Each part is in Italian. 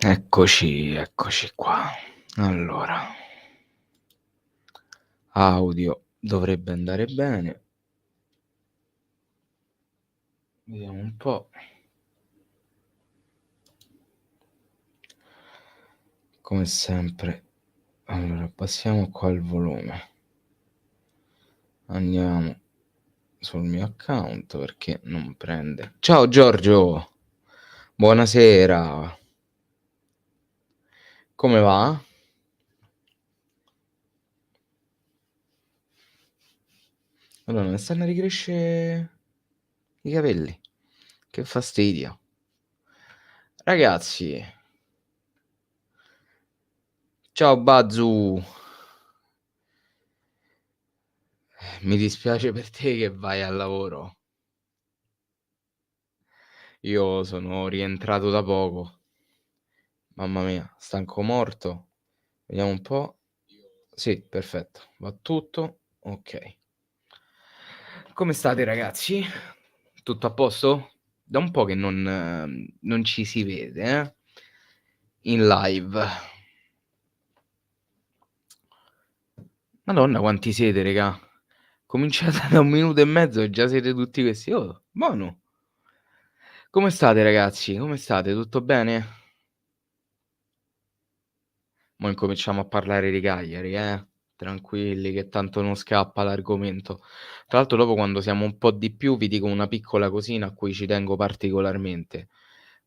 Eccoci qua. Allora, audio dovrebbe andare bene. Vediamo un po'. Come sempre. Allora, passiamo qua il volume. Andiamo sul mio account perché non prende. Ciao Giorgio, buonasera. Come va? Allora, mi stanno a ricrescere i capelli. Che fastidio. Ragazzi, ciao Bazzu. Mi dispiace per te che vai al lavoro. Io sono rientrato da poco. Mamma mia, stanco morto. Vediamo un po'. Sì, perfetto. Va tutto. Ok. Come state ragazzi? Tutto a posto? Da un po' che non ci si vede, in live. Madonna quanti siete regà. Cominciate da 1 minuto e mezzo e già siete tutti questi. Oh, buono. Come state ragazzi? Come state? Tutto bene? Mo' incominciamo a parlare di Cagliari, tranquilli che tanto non scappa l'argomento. Tra l'altro dopo quando siamo un po' di più vi dico una piccola cosina a cui ci tengo particolarmente.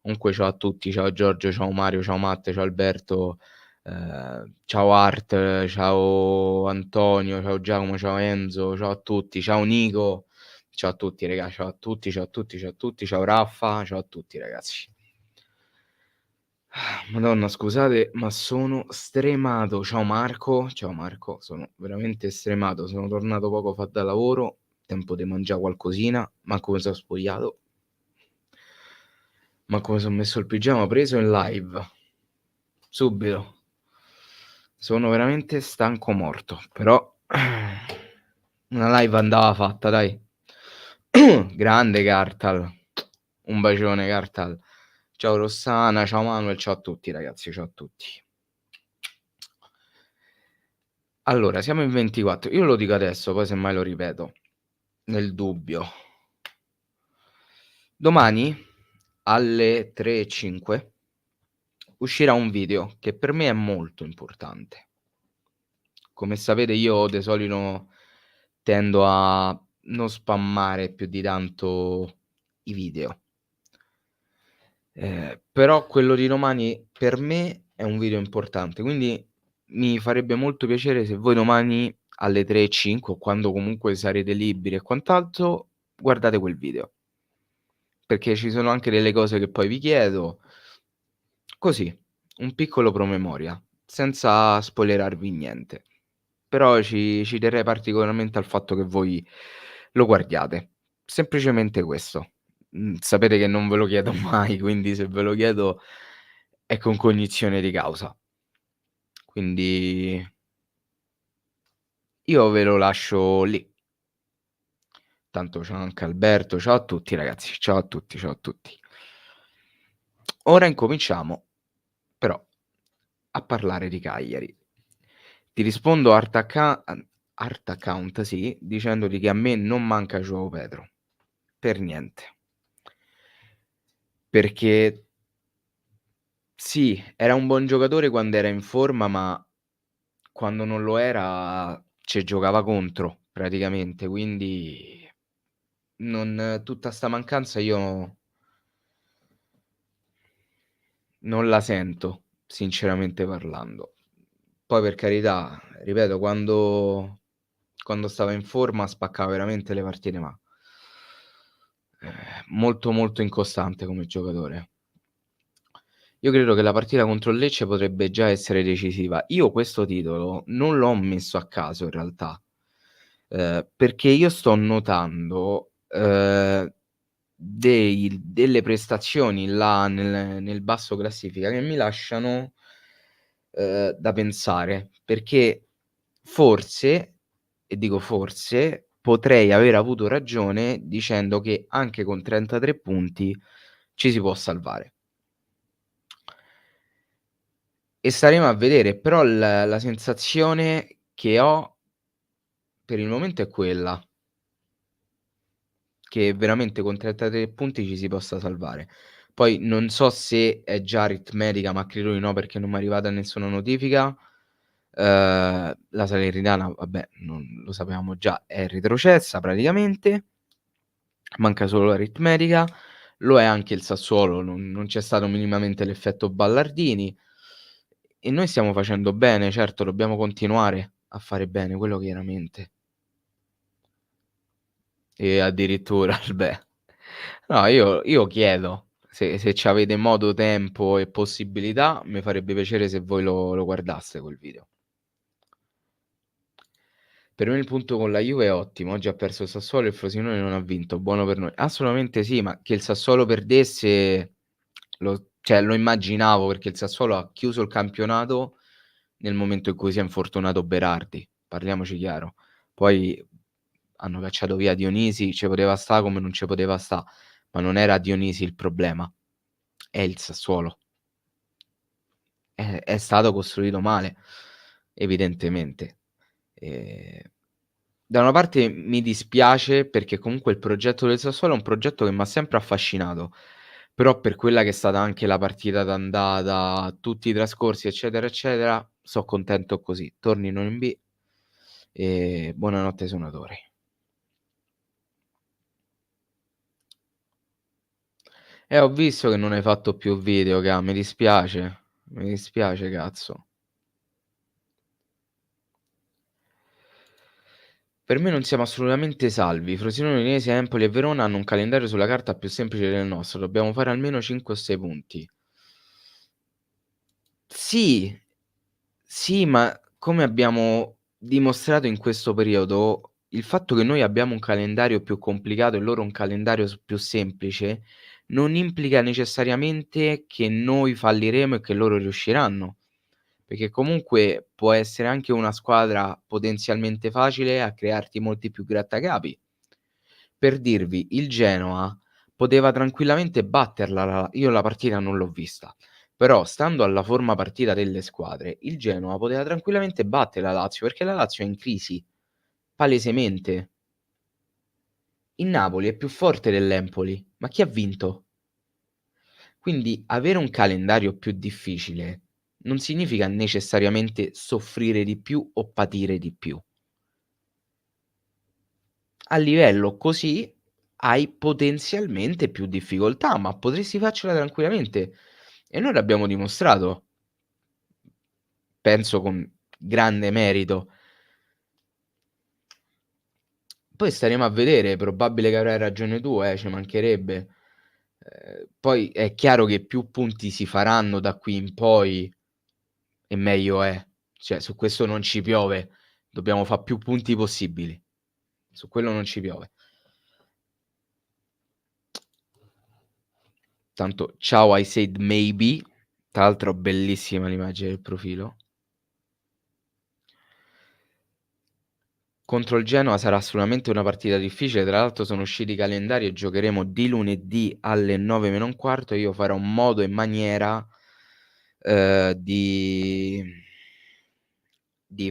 Comunque ciao a tutti, ciao Giorgio, ciao Mario, ciao Matte, ciao Alberto, ciao Art, ciao Antonio, ciao Giacomo, ciao Enzo, ciao a tutti, ciao Nico, ciao a tutti raga, ciao a tutti, ciao a tutti, ciao a tutti, ciao Raffa, ciao a tutti ragazzi. Madonna scusate, ma sono stremato. Ciao Marco, sono veramente stremato. Sono tornato poco fa da lavoro, tempo di mangià qualcosina, manco mi so spogliato, manco mi son messo il pigiama, preso in live, subito. Sono veramente stanco morto, però una live andava fatta dai. Grande Kartal, un bacione Kartal. Ciao Rossana, ciao Manuel, ciao a tutti ragazzi, ciao a tutti. Allora, siamo in 24. Io lo dico adesso, poi semmai lo ripeto, nel dubbio. Domani alle 3:05 uscirà un video che per me è molto importante. Come sapete io de solito tendo a non spammare più di tanto i video. Però quello di domani per me è un video importante, quindi mi farebbe molto piacere se voi domani alle 3:05 o quando comunque sarete liberi e quant'altro, guardate quel video. Perché ci sono anche delle cose che poi vi chiedo. Così, un piccolo promemoria, senza spoilerarvi niente. Però ci terrei particolarmente al fatto che voi lo guardiate. Semplicemente questo. Sapete che non ve lo chiedo mai, quindi se ve lo chiedo è con cognizione di causa. Quindi io ve lo lascio lì. Tanto c'è anche Alberto. Ciao a tutti ragazzi, ciao a tutti, ciao a tutti. Ora incominciamo però a parlare di Cagliari. Ti rispondo art account sì, dicendoti che a me non manca João Pedro, per niente. Perché sì, era un buon giocatore quando era in forma, ma quando non lo era ce giocava contro praticamente, quindi non tutta 'sta mancanza io non la sento, sinceramente parlando. Poi per carità, ripeto, quando stava in forma spaccava veramente le partite, ma molto, molto incostante come giocatore. Io credo che la partita contro il Lecce potrebbe già essere decisiva. Io questo titolo non l'ho messo a caso in realtà, perché io sto notando, delle prestazioni là nel basso classifica che mi lasciano, da pensare, perché forse, e dico forse, potrei aver avuto ragione dicendo che anche con 33 punti ci si può salvare. e staremo a vedere, però la sensazione che ho per il momento è quella, che veramente con 33 punti ci si possa salvare. Poi non so se è già aritmetica, ma credo di no perché non m'è arrivata nessuna notifica. La Salernitana vabbè, non lo sapevamo già, è retrocessa praticamente, manca solo l'aritmetica, lo è anche il Sassuolo, non c'è stato minimamente l'effetto Ballardini e noi stiamo facendo bene, certo dobbiamo continuare a fare bene, quello chiaramente. E addirittura beh. No, io chiedo, se c'avete modo, tempo e possibilità, mi farebbe piacere se voi lo guardaste quel video. Per me il punto con la Juve è ottimo, oggi ha perso il Sassuolo e il Frosinone non ha vinto, buono per noi. Assolutamente sì, ma che il Sassuolo perdesse lo immaginavo perché il Sassuolo ha chiuso il campionato nel momento in cui si è infortunato Berardi, parliamoci chiaro. Poi hanno cacciato via Dionisi, ci poteva sta come non ci poteva sta, ma non era Dionisi il problema, è il Sassuolo. È stato costruito male, evidentemente. Ehm, Da una parte mi dispiace perché comunque il progetto del Sassuolo è un progetto che m'ha sempre affascinato, però per quella che è stata anche la partita d'andata, tutti i trascorsi, eccetera, eccetera, so' contento così. Tornino in B e buonanotte ai suonatori. Ho visto che non hai fatto più video mi dispiace cazzo. Per me non siamo assolutamente salvi. Frosinone, Udinese, Empoli e Verona hanno un calendario sulla carta più semplice del nostro. Dobbiamo fare almeno 5 o 6 punti. Sì, sì, ma come abbiamo dimostrato in questo periodo, il fatto che noi abbiamo un calendario più complicato e loro un calendario più semplice, non implica necessariamente che noi falliremo e che loro riusciranno. Perché comunque può essere anche una squadra potenzialmente facile a crearti molti più grattacapi. Per dirvi, il Genoa poteva tranquillamente batterla io la partita non l'ho vista, però stando alla forma partita delle squadre, il Genoa poteva tranquillamente battere la Lazio, perché la Lazio è in crisi, palesemente. Il Napoli è più forte dell'Empoli, ma chi ha vinto? Quindi avere un calendario più difficile non significa necessariamente soffrire di più o patire di più. A livello così hai potenzialmente più difficoltà, ma potresti farcela tranquillamente e noi l'abbiamo dimostrato, penso con grande merito. Poi staremo a vedere, è probabile che avrai ragione tu, ci mancherebbe. Poi è chiaro che più punti si faranno da qui in poi e meglio è. Cioè su questo non ci piove, dobbiamo fa' più punti possibili. Su quello non ci piove. Tanto ciao I said maybe, tra l'altro bellissima l'immagine del profilo. Contro il Genoa sarà assolutamente una partita difficile, tra l'altro sono usciti i calendari e giocheremo di lunedì alle 9 meno un quarto, io farò modo e maniera, di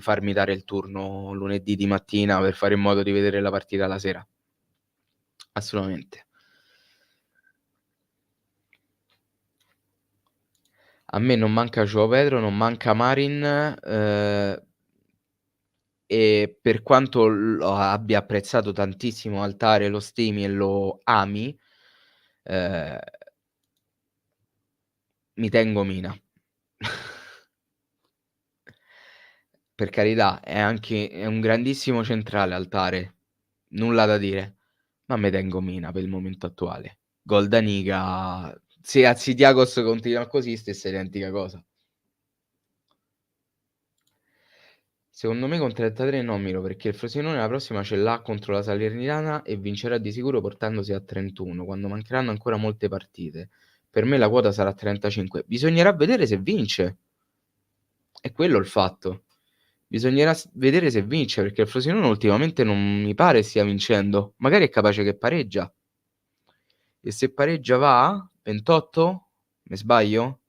farmi dare il turno lunedì di mattina per fare in modo di vedere la partita la sera. Assolutamente. A me non manca João Pedro, non manca Marin, e per quanto lo abbia apprezzato tantissimo Altare, lo stimi e lo ami, ehm, mi tengo Mina. Per carità, è un grandissimo centrale Altare, nulla da dire, ma me tengo Mina per il momento attuale. Gol da Niga, se Hatzidakos continua così stessa identica cosa. Secondo me con 33 nomino, perché il Frosinone la prossima ce l'ha contro la Salernitana e vincerà di sicuro portandosi a 31, quando mancheranno ancora molte partite. Per me la quota sarà 35. Bisognerà vedere se vince. È quello il fatto. Bisognerà vedere se vince, perché il Frosinone ultimamente non mi pare stia vincendo. Magari è capace che pareggia. E se pareggia va? 28? Me sbaglio?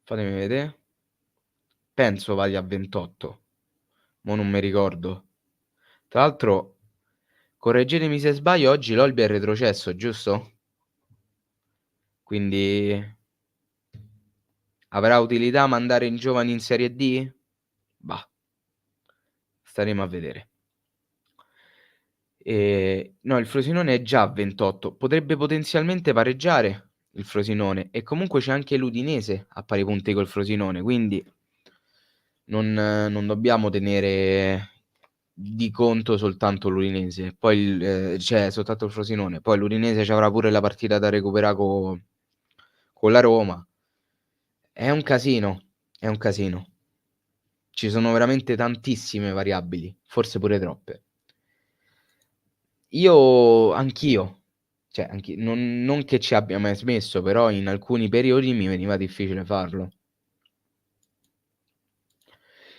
Fatemi vedè. Penso vaglia a 28, mo non mi ricordo. Tra l'altro, correggetemi se sbaglio, oggi l'Olbia è retrocesso, giusto? Quindi avrà utilità mandare in giovani in Serie D? Bah, staremo a vedere. No, il Frosinone è già a 28, potrebbe potenzialmente pareggiare il Frosinone e comunque c'è anche l'Udinese a pari punti col Frosinone, quindi non dobbiamo tenere di conto soltanto l'Udinese, poi cioè soltanto il Frosinone, poi l'Udinese c'avrà pure la partita da recuperà con la Roma. È un casino, è un casino. Ci sono veramente tantissime variabili, forse pure troppe. Anch'io, cioè non che ci abbia mai smesso, però in alcuni periodi mi veniva difficile farlo.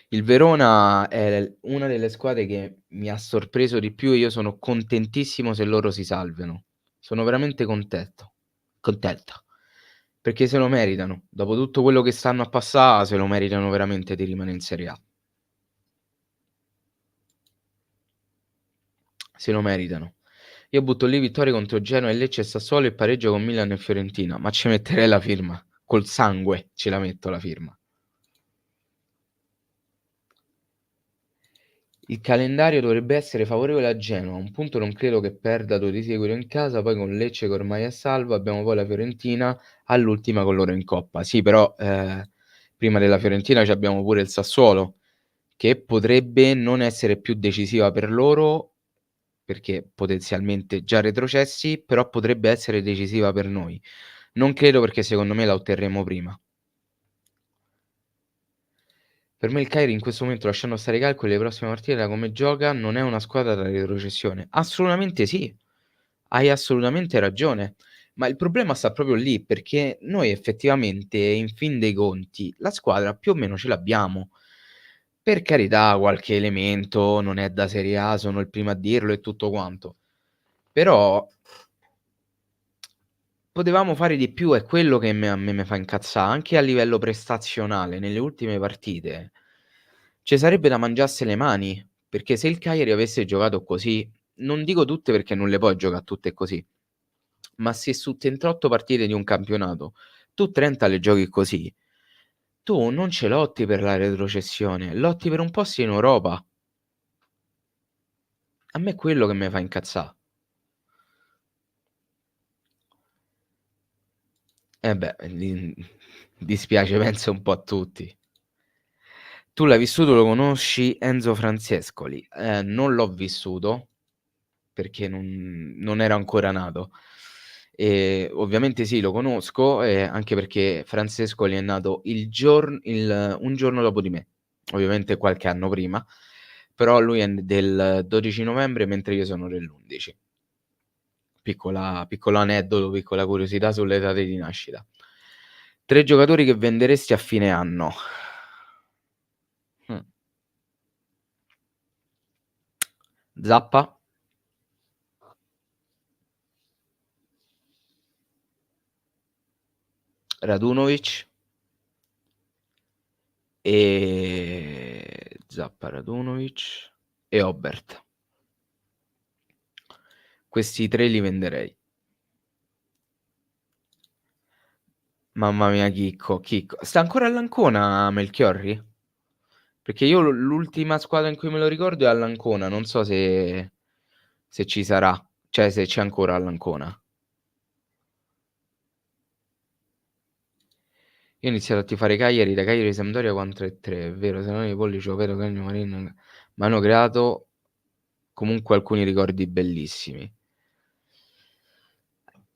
Il Verona è una delle squadre che mi ha sorpreso di più e io sono contentissimo se loro si salvano. Sono veramente contento, perché se lo meritano. Dopo tutto quello che stanno a passà, se lo meritano veramente di rimanere in Serie A. Se lo meritano. Io butto lì vittorie contro Genoa e Lecce e Sassuolo e pareggio con Milan e Fiorentina, ma ci metterei la firma. Col sangue ce la metto la firma. Il calendario dovrebbe essere favorevole a Genoa, a un punto non credo che perda 2 di seguito in casa, poi con Lecce che ormai è salva, abbiamo poi la Fiorentina all'ultima con loro in coppa. Sì, però prima della Fiorentina c'abbiamo pure il Sassuolo, che potrebbe non essere più decisiva per loro, perché potenzialmente già retrocessi, però potrebbe essere decisiva per noi. Non credo perché secondo me la otterremo prima. Per me il Cagliari in questo momento, lasciando stare i calcoli, le prossime partite da come gioca, non è una squadra da retrocessione. Assolutamente sì, hai assolutamente ragione, ma il problema sta proprio lì, perché noi effettivamente, in fin dei conti, la squadra più o meno ce l'abbiamo. Per carità, qualche elemento non è da Serie A, sono il primo a dirlo e tutto quanto. Però potevamo fare di più, è quello che a me mi fa incazzà, anche a livello prestazionale nelle ultime partite. Ce sarebbe da mangiasse le mani, perché se il Cagliari avesse giocato così, non dico tutte perché non le puoi giocà tutte così, ma se su 38 partite di un campionato tu 30 le giochi così, tu non ce lotti per la retrocessione, lotti per un posto in Europa. A me è quello che me fa incazzà. Eh beh, dispiace penso un po' a tutti. Tu l'hai vissuto, lo conosci, Enzo Francescoli? Non l'ho vissuto, perché non ero ancora nato. Ovviamente sì, lo conosco, anche perché Francescoli è nato un giorno dopo di me, ovviamente qualche anno prima, però lui è del 12 novembre, mentre io sono dell'11. Piccolo aneddoto, piccola curiosità sulle date di nascita. 3 giocatori che venderesti a fine anno. Mh. Zappa, Radunovic Zappa, Radunovic e Obbert. Questi 3 li venderei. Mamma mia Chicco. Sta ancora all'Ancona Melchiorri? Perché io l'ultima squadra in cui me lo ricordo è all'Ancona, non so se ci sarà, cioè se c'è ancora all'Ancona. Io ho iniziato a tifare Cagliari, da Cagliari Sampdoria 4-3, è vero, Zanoni, Pollice, Overo, Canio, Marin m'hanno creato comunque alcuni ricordi bellissimi.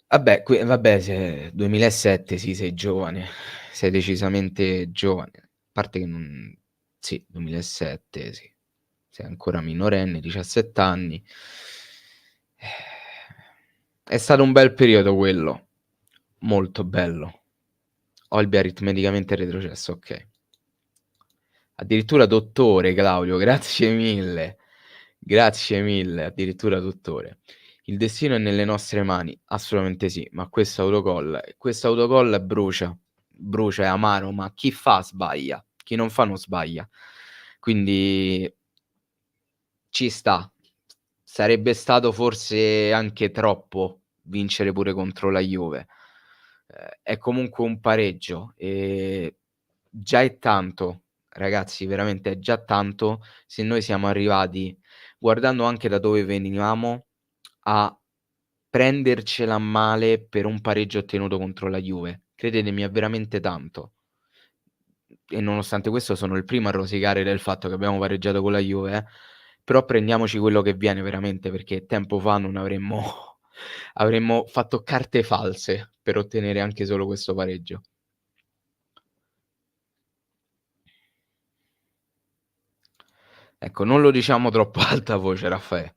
Vabbè, se 2007 sì, sei giovane, sei decisamente giovane. A parte che non sì, 2007 sì, sei ancora minorenne, 17 anni. È stato un bel periodo quello, molto bello. Olbia aritmeticamente retrocesso, okay. Addirittura dottore Claudio, grazie mille, addirittura dottore. Il destino è nelle nostre mani, assolutamente sì, ma questo autogol brucia, brucia, è amaro, ma chi fa sbaglia, chi non fa non sbaglia. Quindi ci sta. Sarebbe stato forse anche troppo vincere pure contro la Juve. È comunque un pareggio, già è tanto, ragazzi, veramente è già tanto se noi siamo arrivati, guardando anche da dove venivamo, a prendercela a male per un pareggio ottenuto contro la Juve. Credetemi, è veramente tanto. E nonostante questo sono il primo a rosicare del fatto che abbiamo pareggiato con la Juve, però prendiamoci quello che viene veramente, perché tempo fa non avremmo avremmo fatto carte false per ottenere anche solo questo pareggio. Ecco, non lo diciamo troppo a alta voce, Raffaè.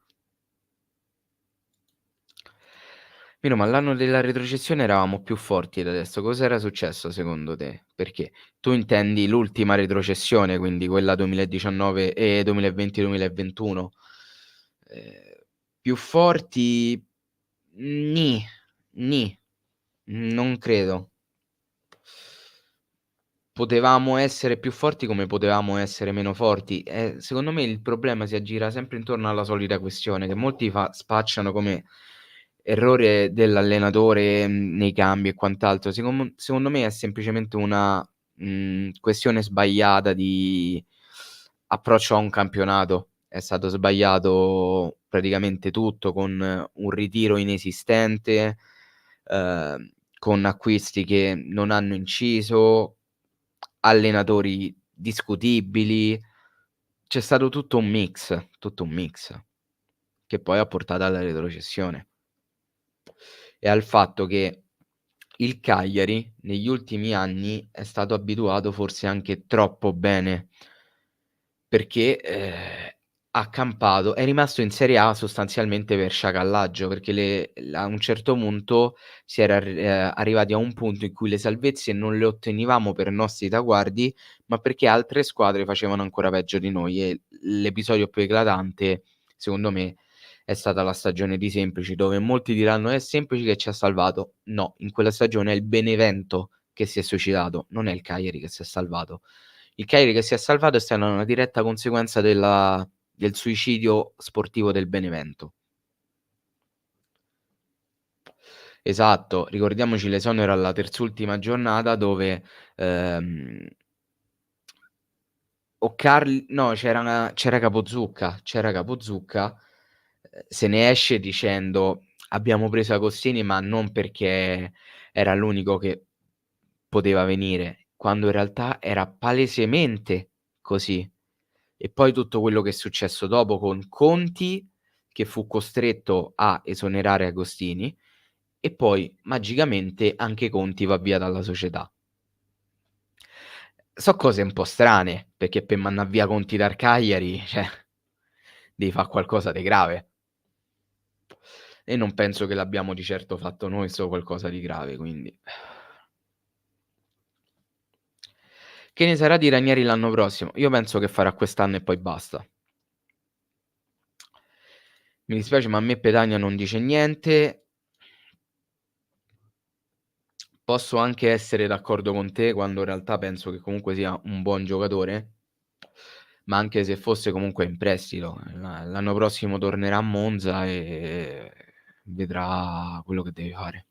Miro, ma l'anno della retrocessione eravamo più forti di adesso. Cos'era successo secondo te? Perché tu intendi l'ultima retrocessione, quindi quella 2019 2020-2021. Ehm, più forti nì, nì, non credo. Potevamo essere più forti come potevamo essere meno forti. Secondo me il problema si aggira sempre intorno alla solita questione che molti spacciano come errore dell'allenatore, nei cambi e quant'altro. Secondo me è semplicemente una, questione sbagliata di approccio a un campionato. È stato sbagliato praticamente tutto, con un ritiro inesistente, con acquisti che non hanno inciso, allenatori discutibili. C'è stato tutto un mix, che poi ha portato alla retrocessione e al fatto che il Cagliari negli ultimi anni è stato abituato forse anche troppo bene, perché, ha campato è rimasto in Serie A sostanzialmente per sciacallaggio, perché a un certo punto si era arrivati a un punto in cui le salvezze non le ottenevamo per nostri traguardi, ma perché altre squadre facevano ancora peggio di noi e l'episodio più eclatante, secondo me, è stata la stagione di Semplici, dove molti diranno: "È Semplici che ci ha salvato". No, in quella stagione è il Benevento che si è suicidato, non è il Cagliari che si è salvato. Il Cagliari che si è salvato è stata una diretta conseguenza del suicidio sportivo del Benevento. Esatto, ricordiamoci l'esonero alla terz'ultima giornata dove, ehm, no, c'era Capozzucca, se ne esce dicendo: "Abbiamo preso Agostini, ma non perché era l'unico che poteva venire", quando in realtà era palesemente così. E poi tutto quello che è successo dopo con Conti, che fu costretto a esonerare Agostini, e poi magicamente anche Conti va via dalla società. So' cose un po' strane, perché per mannà via Conti dal Cagliari, cioè, devi fa' qualcosa di grave. E non penso che l'abbiamo di certo fatto noi 'sto qualcosa di grave, quindi. Che ne sarà di Ranieri l'anno prossimo? Io penso che farà quest'anno e poi basta. Mi dispiace, ma a me Petagna non dice niente. Posso anche essere d'accordo con te, quando in realtà penso che comunque sia un buon giocatore, ma anche se fosse comunque in prestito. L'anno prossimo tornerà a Monza e vedrà quello che deve fare.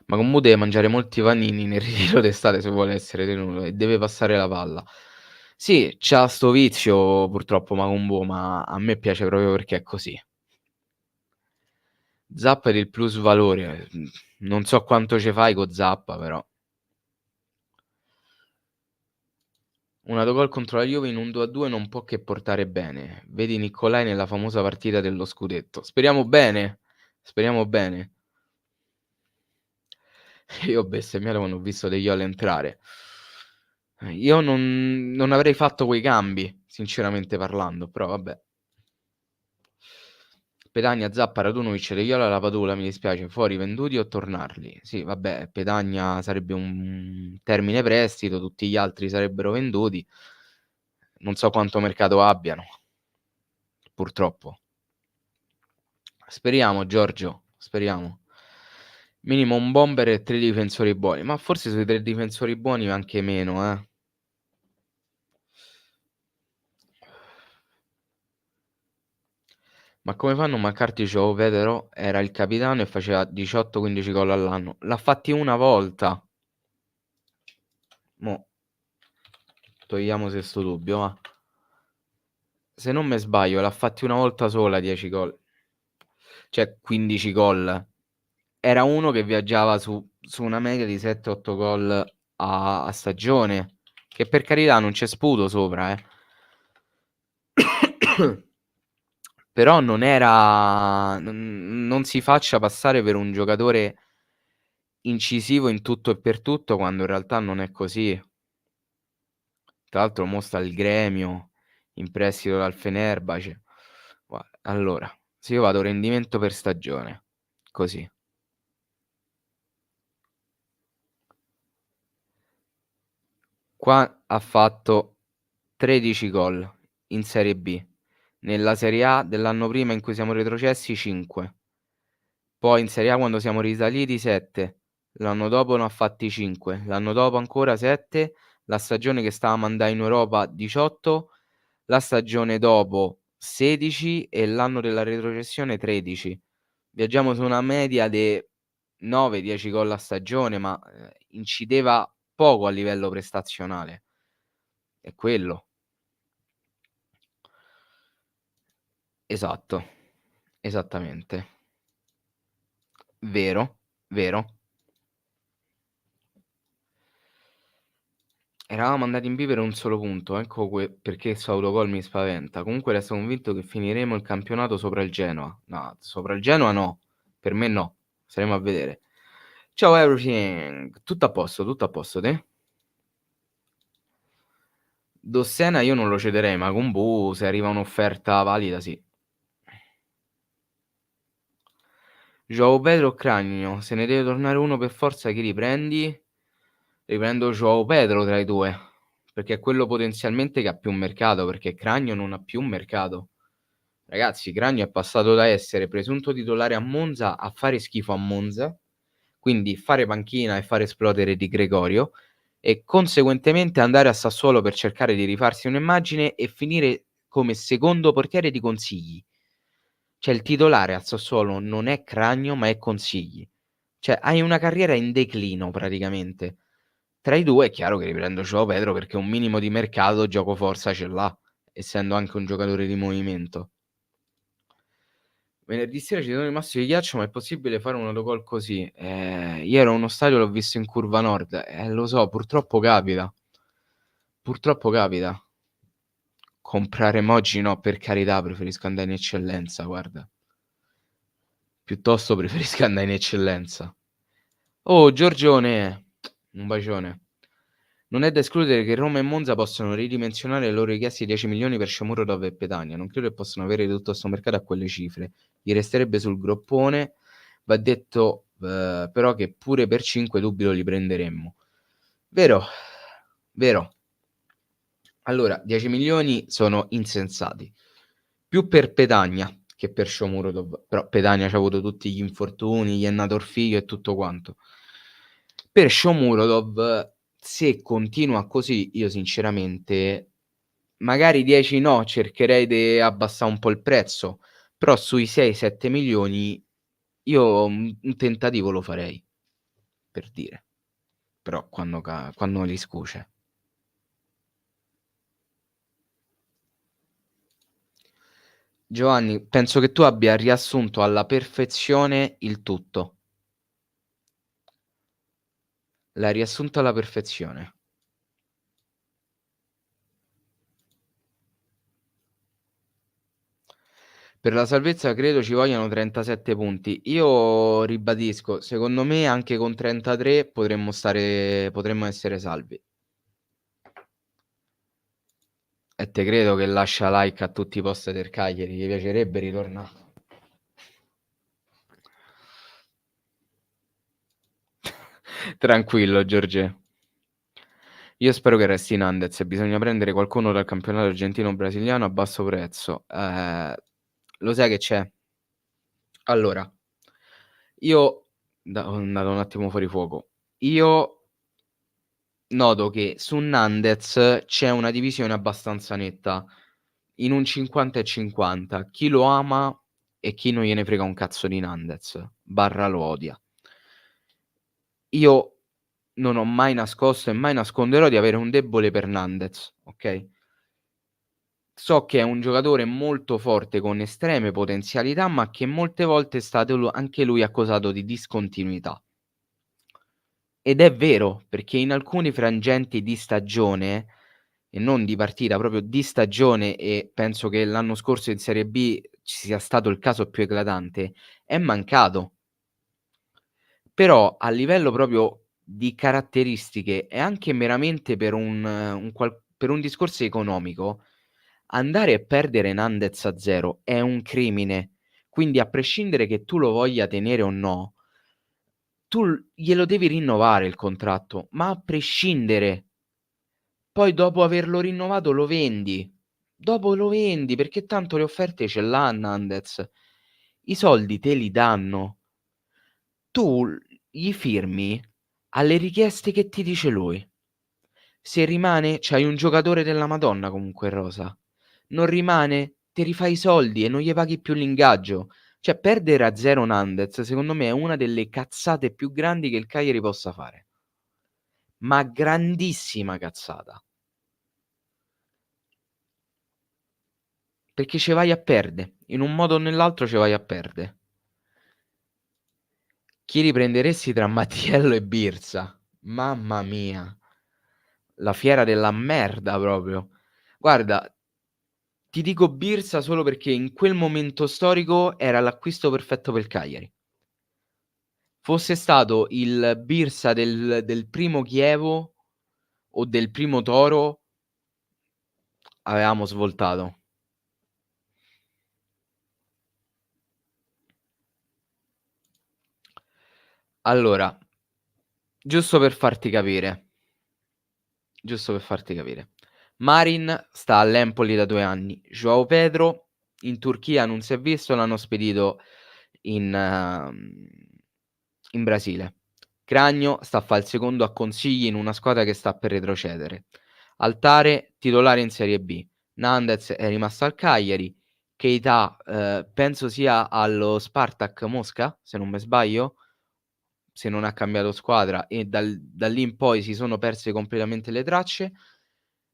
Ma con Mu deve mangiare molti panini nel ritiro d'estate se vuole essere tenuto e deve passare la palla. Sì, c'ha 'sto vizio purtroppo Makumbu, ma a me piace proprio perché è così. Zappa è del plusvalore, non so quanto ce fai co' Zappa però. Un autogol contro la Juve in un 2-2 non può che portare bene. Vedi Nicolai nella famosa partita dello scudetto. Speriamo bene, speriamo bene. Io ho bestemmiato quando ho visto De Jong entrare. Io non avrei fatto quei cambi, sinceramente parlando, però vabbè. Petagna, Zappa, Radunovic, De Jong, la Padula, mi dispiace, fuori venduti o tornarli? Sì, vabbè, Petagna sarebbe un termine prestito, tutti gli altri sarebbero venduti. Non so quanto mercato abbiano, purtroppo. Speriamo Giorgio, speriamo. Minimo un bomber e 3 difensori buoni, ma forse sui 3 difensori buoni anche meno, eh. Ma come fanno a mancarti João Pedro? Era il capitano e faceva 18, 15 gol all'anno. L'ha fatti una volta. Mo' togliamo 'sto dubbio, va. Se non me sbaglio l'ha fatti una volta sola 10 gol. Cioè 15 gol. Era uno che viaggiava su una media di 7, 8 gol a stagione, che per carità non c'è sputo sopra, però non si faccia passare per un giocatore incisivo in tutto e per tutto, quando in realtà non è così. Tra l'altro mo sta al Gremio, in prestito dal Fenerbahce. Allora, se io vado rendimento per stagione, così. Qua ha fatto 13 gol in Serie B. Nella Serie A dell'anno prima in cui siamo retrocessi 5. Poi in Serie A quando siamo risaliti 7. L'anno dopo ne ha fatti 5. L'anno dopo ancora 7. La stagione che stavamo andà in Europa 18. La stagione dopo 16 e l'anno della retrocessione 13. Viaggiamo su una media de 9, 10 gol a stagione, ma incideva poco a livello prestazionale. È quello. Esatto, esattamente. Vero, vero. Eravamo andati in B per un solo punto, ecco perché 'sto autogol mi spaventa. Comunque resto convinto che finiremo il campionato sopra il Genoa. No, sopra il Genoa no, per me no, staremo a vedere. Ciao everything, tutto a posto, te? Dossena io non lo cederei, ma con Bu se arriva un'offerta valida sì. João Pedro o Cragno, se ne deve tornare uno per forza chi riprendi? Riprendo João Pedro tra i 2, perché è quello potenzialmente che ha più mercato, perché Cragno non ha più mercato. Ragazzi, Cragno è passato da essere presunto titolare a Monza a fare schifo a Monza, quindi fare panchina e fare esplodere Di Gregorio e conseguentemente andare a Sassuolo per cercare di rifarsi un'immagine e finire come secondo portiere di Consigli. Cioè il titolare al Sassuolo non è Cragno, ma è Consigli. Cioè hai una carriera in declino praticamente. Tra i 2 è chiaro che riprendo João Pedro perché un minimo di mercato, giocoforza ce l'ha, essendo anche un giocatore di movimento. Venerdì sera ci sono rimasti di ghiaccio, ma è possibile fare un autogol così? Io ero a uno stadio, l'ho visto in curva nord. Lo so, purtroppo capita. Purtroppo capita. Comprare emoji no, per carità, preferisco andare in eccellenza, guarda. Piuttosto preferisco andare in eccellenza. Oh, Giorgione, un bacione. Non è da escludere che Roma e Monza possano ridimensionare le loro richieste di 10 milioni per Shomurodov e Petagna. Non credo che possano avere tutto sto mercato a quelle cifre. Gli resterebbe sul groppone. Va detto però che pure per 5 dubito li prenderemmo. Vero, vero. Allora, 10 milioni sono insensati. Più per Petagna che per Shomurodov. Però Petagna c'ha avuto tutti gli infortuni, gli è nato il figlio e tutto quanto. Per Shomurodov, se continua così, io sinceramente magari 10 no, cercherei di abbassare un po' il prezzo, però sui 6, 7 milioni io un tentativo lo farei, per dire. Però quando li scuce. Giovanni, penso che tu abbia riassunto alla perfezione il tutto. L'hai riassunto alla perfezione. Per la salvezza credo ci vogliano 37 punti. Io ribadisco, secondo me anche con 33 potremmo essere salvi. E te credo che lascia like a tutti i post del Cagliari, gli piacerebbe ritornare. Tranquillo, Giorge. Io spero che resti Nandez. Bisogna prendere qualcuno dal campionato argentino-brasiliano a basso prezzo. Lo sai che c'è? Allora, io andato un attimo fuori fuoco. Io noto che su Nandez c'è una divisione abbastanza netta, in un 50 e 50. Chi lo ama e chi non gliene frega un cazzo di Nandez, barra lo odia. Io non ho mai nascosto e mai nasconderò di avere un debole per Nandez, okay? So che è un giocatore molto forte con estreme potenzialità, ma che molte volte è stato anche lui accusato di discontinuità. Ed è vero, perché in alcuni frangenti di stagione, e non di partita, proprio di stagione, e penso che l'anno scorso in Serie B ci sia stato il caso più eclatante, è mancato. Però a livello proprio di caratteristiche e anche meramente per un discorso economico, andare e perdere Nandez a 0 è un crimine. Quindi a prescindere che tu lo voglia tenere o no, tu glielo devi rinnovare il contratto, ma a prescindere. Poi dopo averlo rinnovato lo vendi. Dopo lo vendi, perché tanto le offerte ce l'ha Nandez. I soldi te li danno. Tu gli firmi alle richieste che ti dice lui. Se rimane, c'hai un giocatore della Madonna comunque in rosa. Non rimane, te rifai i soldi e non gli paghi più l'ingaggio. Cioè, perdere a 0 Nandez, secondo me, è una delle cazzate più grandi che il Cagliari possa fare. Ma grandissima cazzata. Perché ce vai a perde. In un modo o nell'altro ce vai a perde. Chi riprenderesti tra Mattiello e Birsa? Mamma mia. La fiera della merda proprio. Guarda, ti dico Birsa solo perché in quel momento storico era l'acquisto perfetto per il Cagliari. Fosse stato il Birsa del primo Chievo o del primo Toro, avevamo svoltato. Allora, giusto per farti capire, giusto per farti capire. Marin sta all'Empoli da 2 anni. João Pedro in Turchia non si è visto, l'hanno spedito in in Brasile. Cragno sta a fa' il secondo a consigli in una squadra che sta per retrocedere. Altare titolare in Serie B. Nandez è rimasto al Cagliari. Keita, penso sia allo Spartak Mosca, se non me sbaglio, se non ha cambiato squadra, e da lì in poi si sono perse completamente le tracce.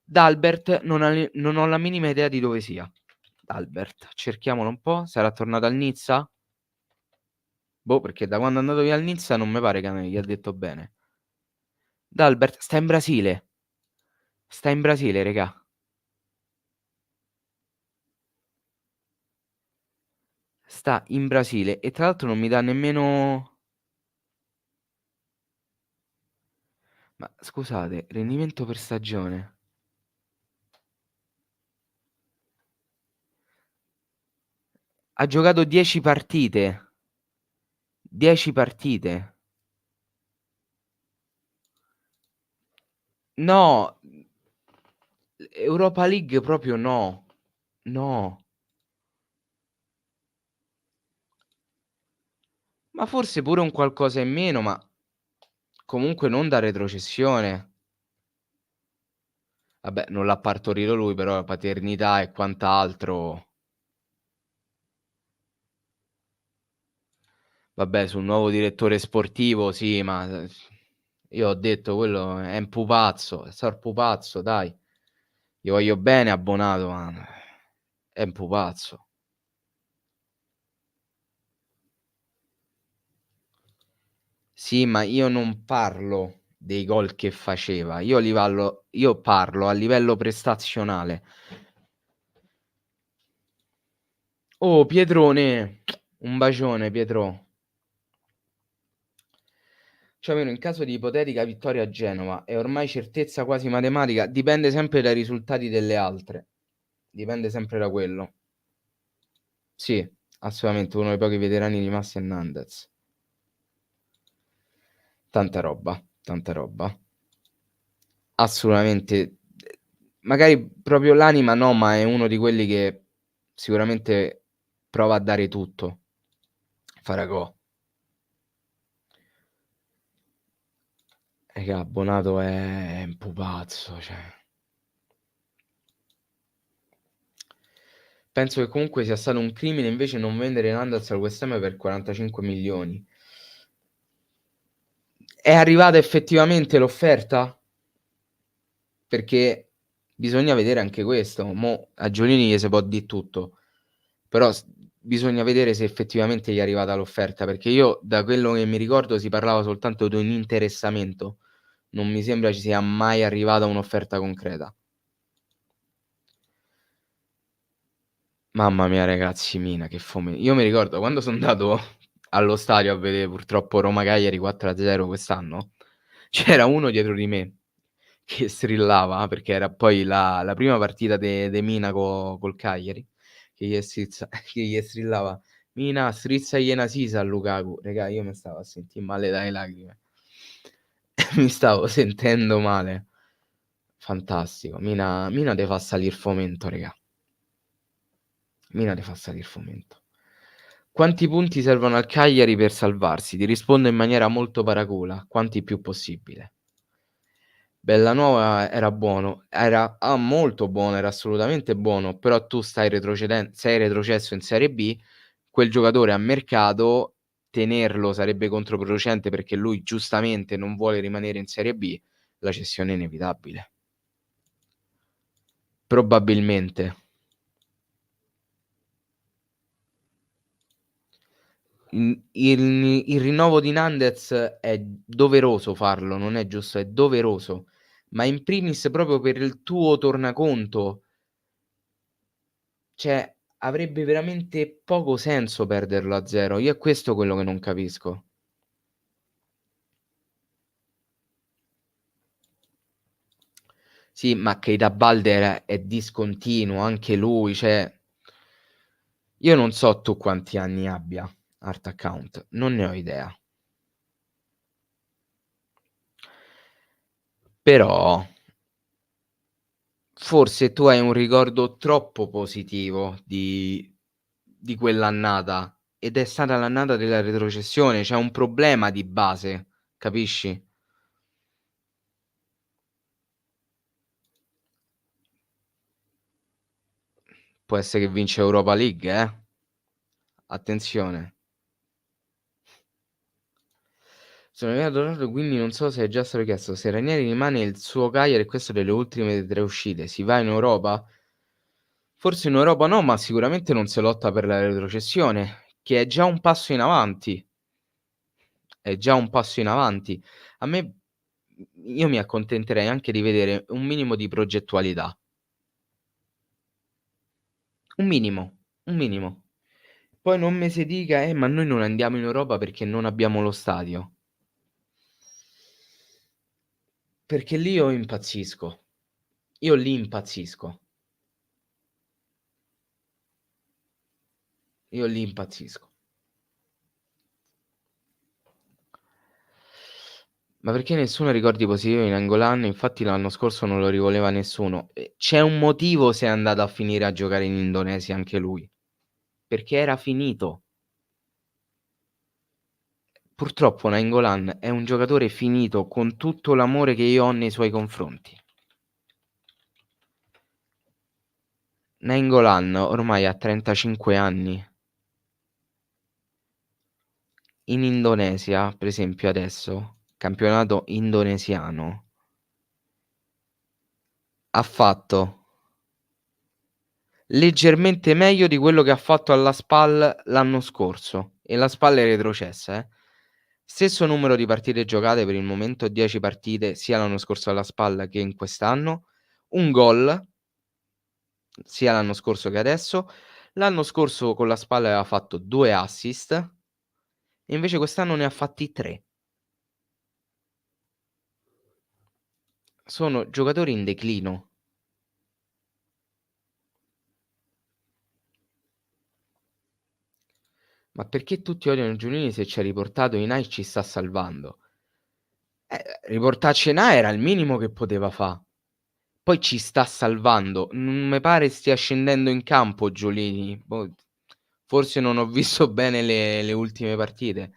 D'Albert non ho la minima idea di dove sia. D'Albert, cerchiamolo un po', sarà tornato al Nizza? Boh, perché da quando è andato via al Nizza non me pare che gli ha detto bene. D'Albert sta in Brasile. Sta in Brasile, regà. Sta in Brasile e tra l'altro non mi dà nemmeno. Ma scusate, rendimento per stagione. Ha giocato 10 partite. 10 partite. No, Europa League proprio no. No. Ma forse pure un qualcosa in meno, ma comunque non da retrocessione. Vabbè, non l'ha partorito lui, però la paternità e quant'altro. Vabbè, sul nuovo direttore sportivo sì, ma io ho detto quello è un pupazzo, è stato pupazzo, dai. Gli voglio bene abbonato, ma è un pupazzo. Sì, ma io non parlo dei gol che faceva, io parlo a livello prestazionale. Oh, Pietrone, un bacione, Pietro. Cioè, almeno in caso di ipotetica vittoria a Genova, è ormai certezza quasi matematica, dipende sempre dai risultati delle altre. Dipende sempre da quello. Sì, assolutamente, uno dei pochi veterani rimasti è Nandez. Tanta roba, tanta roba. Assolutamente. Magari proprio l'anima no, ma è uno di quelli che sicuramente prova a dare tutto. Faragò. Raga, Bonato è un pupazzo, cioè. Penso che comunque sia stato un crimine invece non vendere Nandez al West Ham per 45 milioni. È arrivata effettivamente l'offerta? Perché bisogna vedere anche questo. Mo' a Giolini gli si può dire tutto, però bisogna vedere se effettivamente gli è arrivata l'offerta, perché io da quello che mi ricordo si parlava soltanto di un interessamento. Non mi sembra ci sia mai arrivata un'offerta concreta. Mamma mia ragazzi, Mina che io mi ricordo quando sono andato allo stadio a vedere purtroppo Roma-Cagliari 4-0 quest'anno, c'era uno dietro di me che strillava, perché era poi la prima partita de Mina col Cagliari, che gli strillava: "Mina strizzagliela Sisa a Lukaku". Raga, io mi stavo a sentì male dalle lacrime. Mi stavo sentendo male. Fantastico. Mina te fa salì il fomento, raga. Mina te fa salì il fomento. Quanti punti servono al Cagliari per salvarsi? Ti rispondo in maniera molto paracula: quanti più possibile. Bellanova era buono, era molto buono, era assolutamente buono, però tu sei retrocesso in Serie B, quel giocatore a mercato tenerlo sarebbe controproducente perché lui giustamente non vuole rimanere in Serie B, la cessione è inevitabile. Probabilmente. Il rinnovo di Nandez è doveroso farlo, non è giusto, è doveroso, ma in primis proprio per il tuo tornaconto. Cioè, avrebbe veramente poco senso perderlo a 0. Io è questo quello che non capisco. Sì, ma Keita Balder è discontinuo, anche lui, cioè io non so tu quanti anni abbia Art Account, non ne ho idea. Però forse tu hai un ricordo troppo positivo di quell'annata ed è stata l'annata della retrocessione, c'è un problema di base, capisci? Può essere che vince Europa League, attenzione. Sono arrivato Ronaldo, quindi non so se è già stato chiesto se Ranieri rimane il suo Cagliari e questo delle ultime 3 uscite. Si va in Europa? Forse in Europa no, ma sicuramente non si lotta per la retrocessione, che è già un passo in avanti. È già un passo in avanti. A me io mi accontenterei anche di vedere un minimo di progettualità. Un minimo, un minimo. Poi non me se dica: ma noi non andiamo in Europa perché non abbiamo lo stadio". Perché lì io impazzisco. Io lì impazzisco. Io lì impazzisco. Ma perché nessuno ha ricordi positivi in Angolan? Infatti l'anno scorso non lo rivoleva nessuno. C'è un motivo se è andato a finire a giocare in Indonesia anche lui, perché era finito. Purtroppo Nainggolan è un giocatore finito, con tutto l'amore che io ho nei suoi confronti. Nainggolan ormai ha 35 anni. In Indonesia, per esempio adesso, campionato indonesiano, ha fatto leggermente meglio di quello che ha fatto alla SPAL l'anno scorso e la SPAL è retrocessa, Stesso numero di partite giocate per il momento, 10 partite sia l'anno scorso alla SPAL che in quest'anno, 1 gol sia l'anno scorso che adesso. L'anno scorso con la SPAL aveva fatto 2 assist e invece quest'anno ne ha fatti 3. Sono giocatori in declino. Ma perché tutti odiano Giulini se ci ha riportato in A e ci sta salvando? Riportarci in A era il minimo che poteva fa'. Poi ci sta salvando. Non me pare stia scendendo in campo Giulini. Boh, forse non ho visto bene le ultime partite.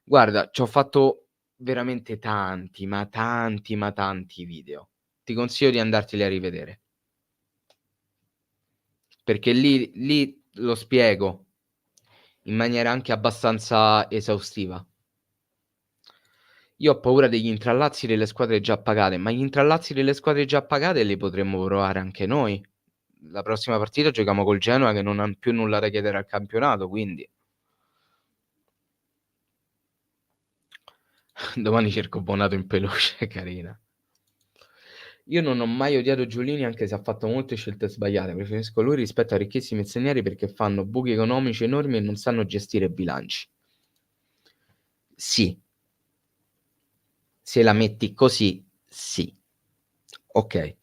Guarda, c'ho fatto veramente tanti, ma tanti video. Ti consiglio di andarteli a rivedere, perché lì lo spiego in maniera anche abbastanza esaustiva. Io ho paura degli intrallazzi delle squadre già pagate, ma gli intrallazzi delle squadre già pagate li potremmo provare anche noi. La prossima partita giochiamo col Genoa che non han più nulla da chiedere al campionato, quindi domani cerco Bonato in peluche, carina. Io non ho mai odiato Giulini anche se ha fatto molte scelte sbagliate, preferisco lui rispetto a ricchissimi stranieri perché fanno buchi economici enormi e non sanno gestire bilanci. Sì, se la metti così, sì. Okay,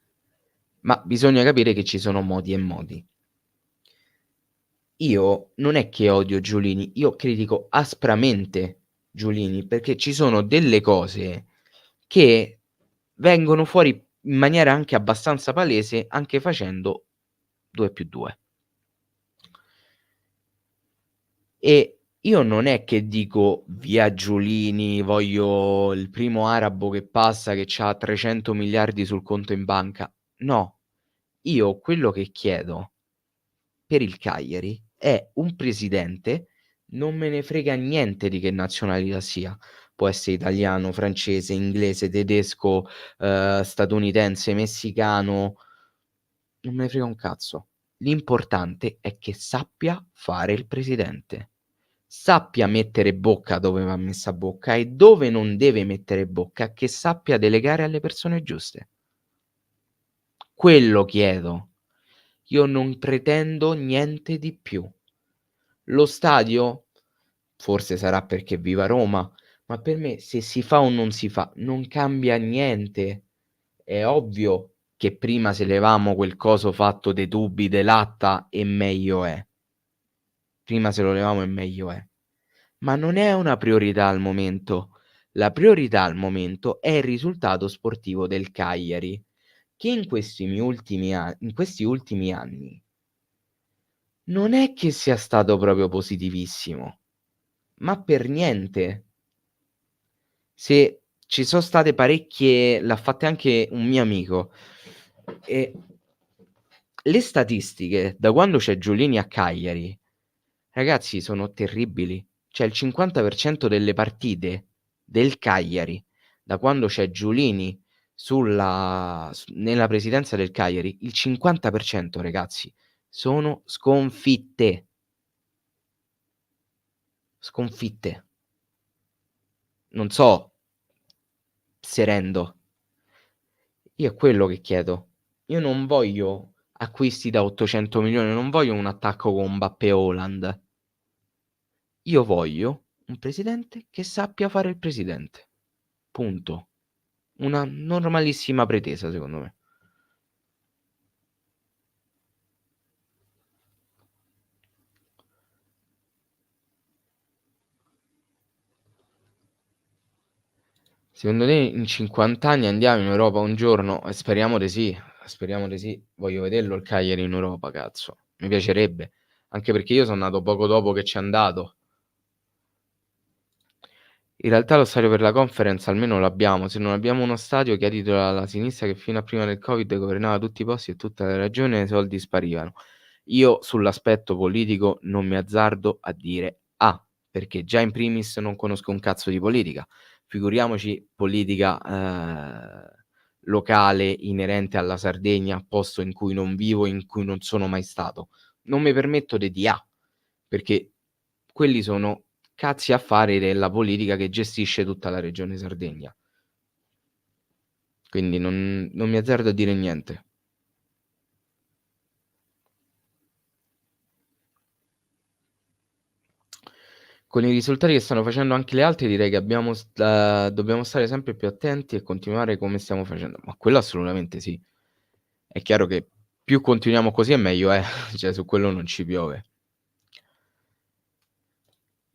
ma bisogna capire che ci sono modi e modi. Io non è che odio Giulini, io critico aspramente Giulini, perché ci sono delle cose che vengono fuori in maniera anche abbastanza palese, anche facendo 2+2. E io non è che dico: "Via Giulini, voglio il primo arabo che passa che c'ha 300 miliardi sul conto in banca." No, io quello che chiedo per il Cagliari è un presidente, non me ne frega niente di che nazionalità sia. Può essere italiano, francese, inglese, tedesco, statunitense, messicano, non me ne frega un cazzo. L'importante è che sappia fare il presidente. Sappia mettere bocca dove va messa bocca e dove non deve mettere bocca, che sappia delegare alle persone giuste. Quello chiedo. Io non pretendo niente di più. Lo stadio? Forse sarà perché vivo a Roma, ma per me se si fa o non si fa non cambia niente. È ovvio che prima se levamo quel coso fatto dei tubi de latta e meglio è. Prima se lo levamo e meglio è. Ma non è una priorità al momento. La priorità al momento è il risultato sportivo del Cagliari, che in questi ultimi anni non è che sia stato proprio positivissimo, ma per niente. Se ci son state parecchie l'ha fatte anche un mio amico, e le statistiche da quando c'è Giulini a Cagliari, ragazzi, sono terribili. Cioè il 50% delle partite del Cagliari, da quando c'è Giulini nella presidenza del Cagliari, il 50% ragazzi, sono sconfitte. Sconfitte. Non so se rendo. Io è quello che chiedo. Io non voglio acquisti da 800 milioni, non voglio un attacco con Mbappé o Haaland. Io voglio un presidente che sappia fare il presidente. Punto. Una normalissima pretesa secondo me. Secondo te in 50 anni andiamo in Europa un giorno? Speriamo di sì, speriamo di sì. Voglio vederlo il Cagliari in Europa, cazzo. Mi piacerebbe, anche perché io son nato poco dopo che c'è andato. In realtà lo stadio per la Conference almeno lo abbiamo, se non abbiamo uno stadio chiarito dalla sinistra che fino a prima del Covid governava tutti i posti e tutta la regione, i soldi sparivano. Io sull'aspetto politico non mi azzardo a dire A, perché già in primis non conosco un cazzo di politica, figuriamoci politica, locale inerente alla Sardegna, posto in cui non vivo, in cui non sono mai stato. Non mi permetto de dì A, perché quelli sono cazzi affari della politica che gestisce tutta la regione Sardegna. Quindi non mi azzardo a dire niente. Con i risultati che stanno facendo anche le altre direi che dobbiamo stare sempre più attenti e continuare come stiamo facendo. Ma quello assolutamente sì. È chiaro che più continuiamo così e meglio è, cioè su quello non ci piove.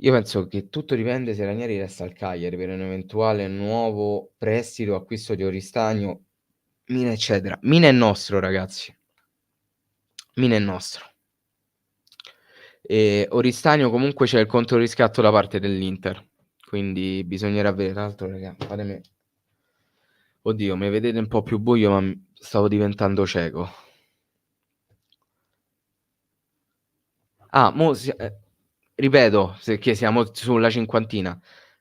Io penso che tutto dipende se Ranieri resta al Cagliari per un eventuale nuovo prestito, acquisto di Oristagno, Mina eccetera. Mina è nostro ragazzi, Mina è nostro. Oristagno comunque c'è il conto riscatto da parte dell'Inter, quindi bisognerà vedere. Tra l'altro raga, fatemi oddio, mi vedete un po' più buio, ma stavo diventando cieco. Mo ripeto, che siamo sulla cinquantina.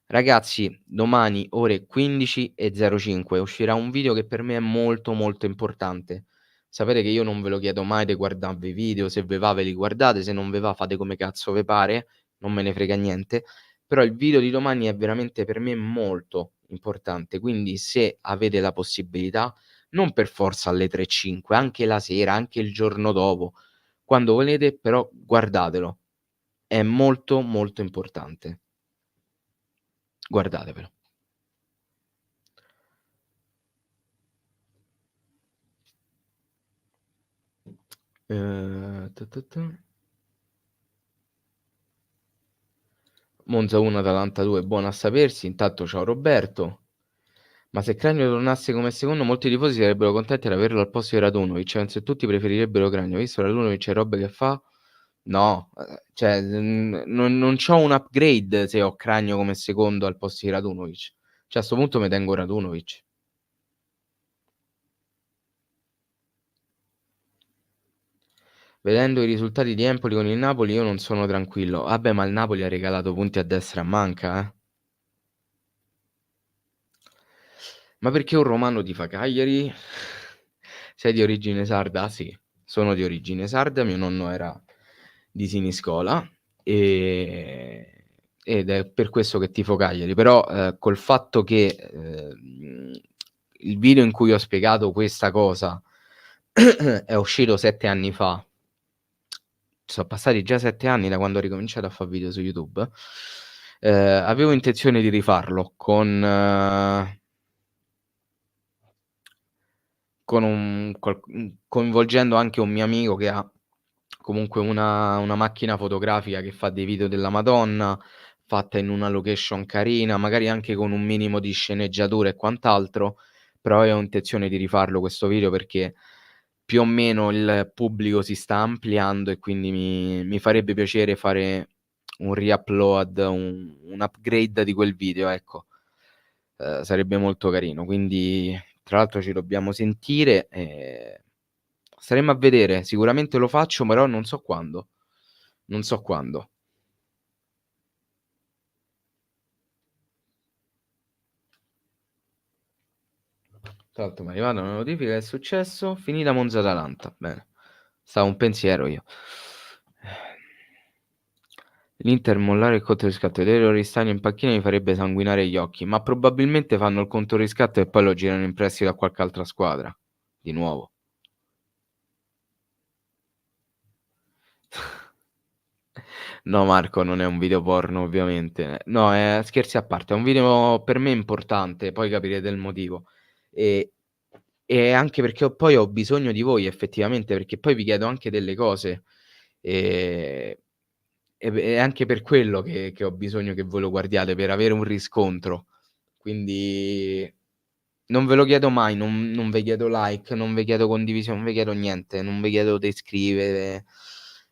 Ragazzi, domani ore 15:05 uscirà un video che per me è molto, molto importante. Sapete che io non ve lo chiedo mai de guardarvi i video, se ve va ve li guardate, se non ve va fate come cazzo ve pare, non me ne frega niente, però il video di domani è veramente per me molto importante, quindi se avete la possibilità, non per forza alle 3:05, anche la sera, anche il giorno dopo, quando volete, però guardatelo. È molto, molto importante. Guardatevelo. Ta ta ta. Monza 1, Atalanta 2, buono a sapersi. Intanto ciao Roberto. Ma se Cragno tornasse come secondo, molti tifosi sarebbero contenti di averlo al posto di Radonjic, penso che tutti preferirebbero Cragno, visto Radonjic e robe che fa. No, cioè non c'ho un upgrade se ho Cragno come secondo al posto di Radonjic. Cioè a 'sto punto me tengo Radonjic. Vedendo i risultati di Empoli con il Napoli io non sono tranquillo. Vabbè, ma il Napoli ha regalato punti a destra e a manca, eh. Ma perché un romano tifa Cagliari? Sei di origine sarda? Sì, sono di origine sarda, mio nonno era di Siniscola, ed è per questo che tifo Cagliari. Però, col fatto che, il video in cui ho spiegato questa cosa è uscito 7 anni fa. So' passati già 7 anni da quando ho ricominciato a fa' video su YouTube. Avevo intenzione di rifarlo con coinvolgendo anche un mio amico che ha comunque una macchina fotografica che fa dei video della Madonna, fatta in una location carina, magari anche con un minimo di sceneggiatura e quant'altro, però avevo intenzione di rifarlo questo video perché più o meno il pubblico si sta ampliando e quindi mi farebbe piacere fare un re-upload, un upgrade di quel video, ecco. Sarebbe molto carino. Quindi tra l'altro ci dobbiamo sentire, staremo a vedere. Sicuramente lo faccio, però non so quando. Non so quando. Tra l'altro m'è arrivata una notifica che è successo, finita Monza-Atalanta. Bene, stavo un pensiero io. L'Inter mollare il controriscatto, vedere Oristano in panchina mi farebbe sanguinare gli occhi, ma probabilmente fanno il controriscatto e poi lo girano in prestito a qualche altra squadra. Di nuovo. No Marco, non è un video porno ovviamente. No, scherzi a parte, è un video per me importante, poi capirete il motivo. E anche perché poi ho bisogno di voi effettivamente, perché poi vi chiedo anche delle cose. Ehm, è anche per quello che ho bisogno che voi lo guardiate, per avere un riscontro. Quindi non ve lo chiedo mai, non ve chiedo like, non ve chiedo condivisione, non ve chiedo niente, non ve chiedo de iscrivere.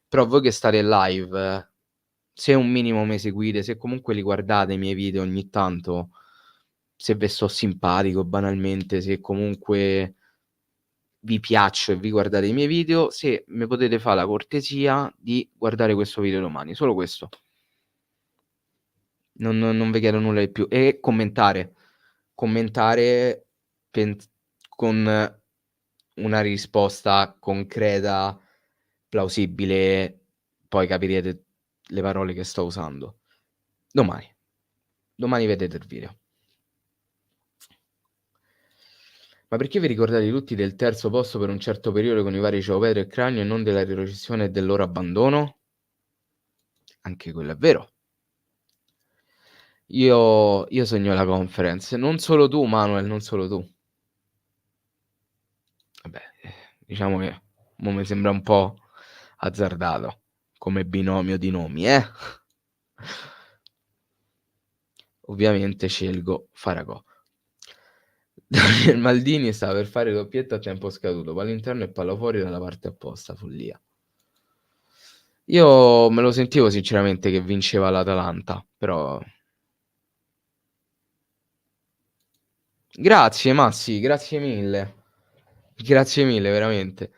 Però voi che state live, se un minimo me seguite, se comunque li guardate i miei video ogni tanto, se ve sto simpatico banalmente, se comunque vi piaccio e vi guardate i miei video, se me potete fa' la cortesia di guardare questo video domani, solo questo. Non vi chiedo nulla di più. E commentare. Commentare pens con una risposta concreta, plausibile, poi capirete le parole che sto usando. Domani. Domani vedete il video. Ma perché vi ricordate tutti del terzo posto per un certo periodo con i vari Ciao Pedro e Cranio e non della retrocessione e del loro abbandono? Anche quello è vero. Io sogno la conference, non solo tu Manuel, non solo tu. Vabbè, diciamo che mo' mi sembra un po' azzardato come binomio di nomi, eh. Ovviamente scelgo Faragò. Daniel Maldini stava per fare doppietta a tempo scaduto, palla interno e palla fuori dalla parte opposta, follia. Io me lo sentivo sinceramente che vinceva l'Atalanta, però Grazie Massi, grazie mille. Grazie mille veramente.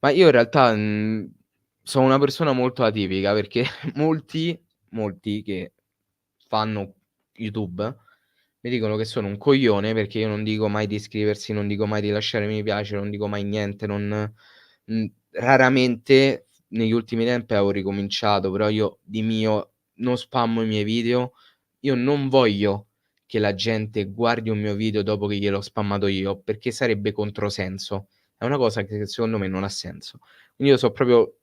Ma io in realtà, sono una persona molto atipica perché molti che fanno YouTube mi dicono che sono un coglione perché io non dico mai di iscriversi, non dico mai di lasciare mi piace, non dico mai niente, raramente negli ultimi tempi avevo ricominciato, però io di mio non spammo i miei video. Io non voglio che la gente guardi un mio video dopo che gliel'ho spammato io, perché sarebbe controsenso. È una cosa che secondo me non ha senso. Quindi io so proprio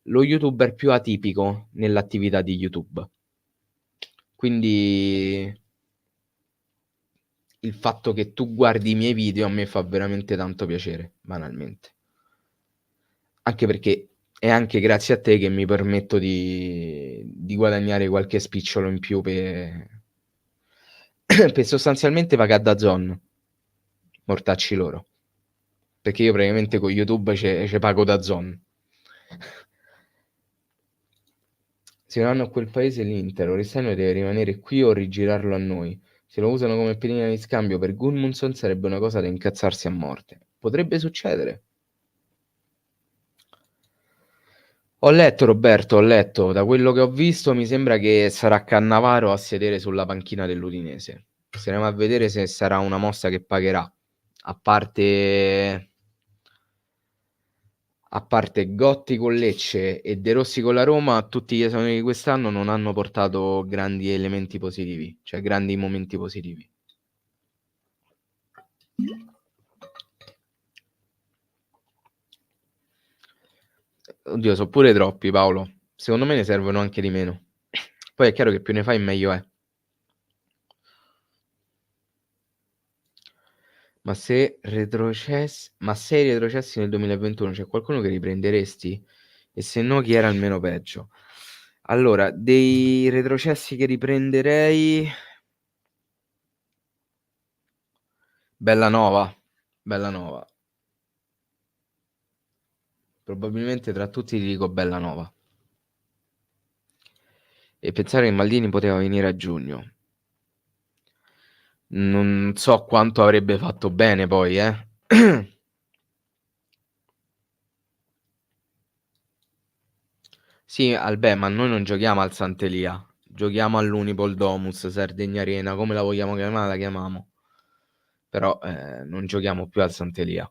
lo youtuber più atipico nell'attività di YouTube. Quindi il fatto che tu guardi i miei video a me fa veramente tanto piacere, banalmente. Anche perché è anche grazie a te che mi permetto di guadagnare qualche spicciolo in più per sostanzialmente pagà DAZN, mortacci loro. Perché io praticamente con YouTube ce pago DAZN. Se non hanno a quel paese l'Inter o Cristiano deve rimanere qui o rigirarlo a noi. Se lo usano come pedina di scambio per Gudmundsson sarebbe una cosa da incazzarsi a morte. Potrebbe succedere. Ho letto Roberto, ho letto. Da quello che ho visto mi sembra che sarà Cannavaro a sedere sulla panchina dell'Udinese. Staremo a vedere se sarà una mossa che pagherà. A parte Gotti con Lecce e De Rossi con la Roma, tutti gli esami di quest'anno non hanno portato grandi elementi positivi, cioè grandi momenti positivi. Oddio, so' pure troppi Paolo. Secondo me ne servono anche di meno. Poi è chiaro che più ne fai meglio è. Ma sei retrocessi nel 2021, c'è qualcuno che riprenderesti? E se no chi era il meno peggio? Allora, dei retrocessi che riprenderei Bellanova, Bellanova. Probabilmente tra tutti ti dico Bellanova. E pensare che Maldini poteva venire a giugno. Non so quanto avrebbe fatto bene poi, eh. Sì, albè, ma noi non giochiamo al Sant'Elia, giochiamo all'Unipol Domus, Sardegna Arena, come la vogliamo chiamare la chiamiamo. Però non giochiamo più al Sant'Elia.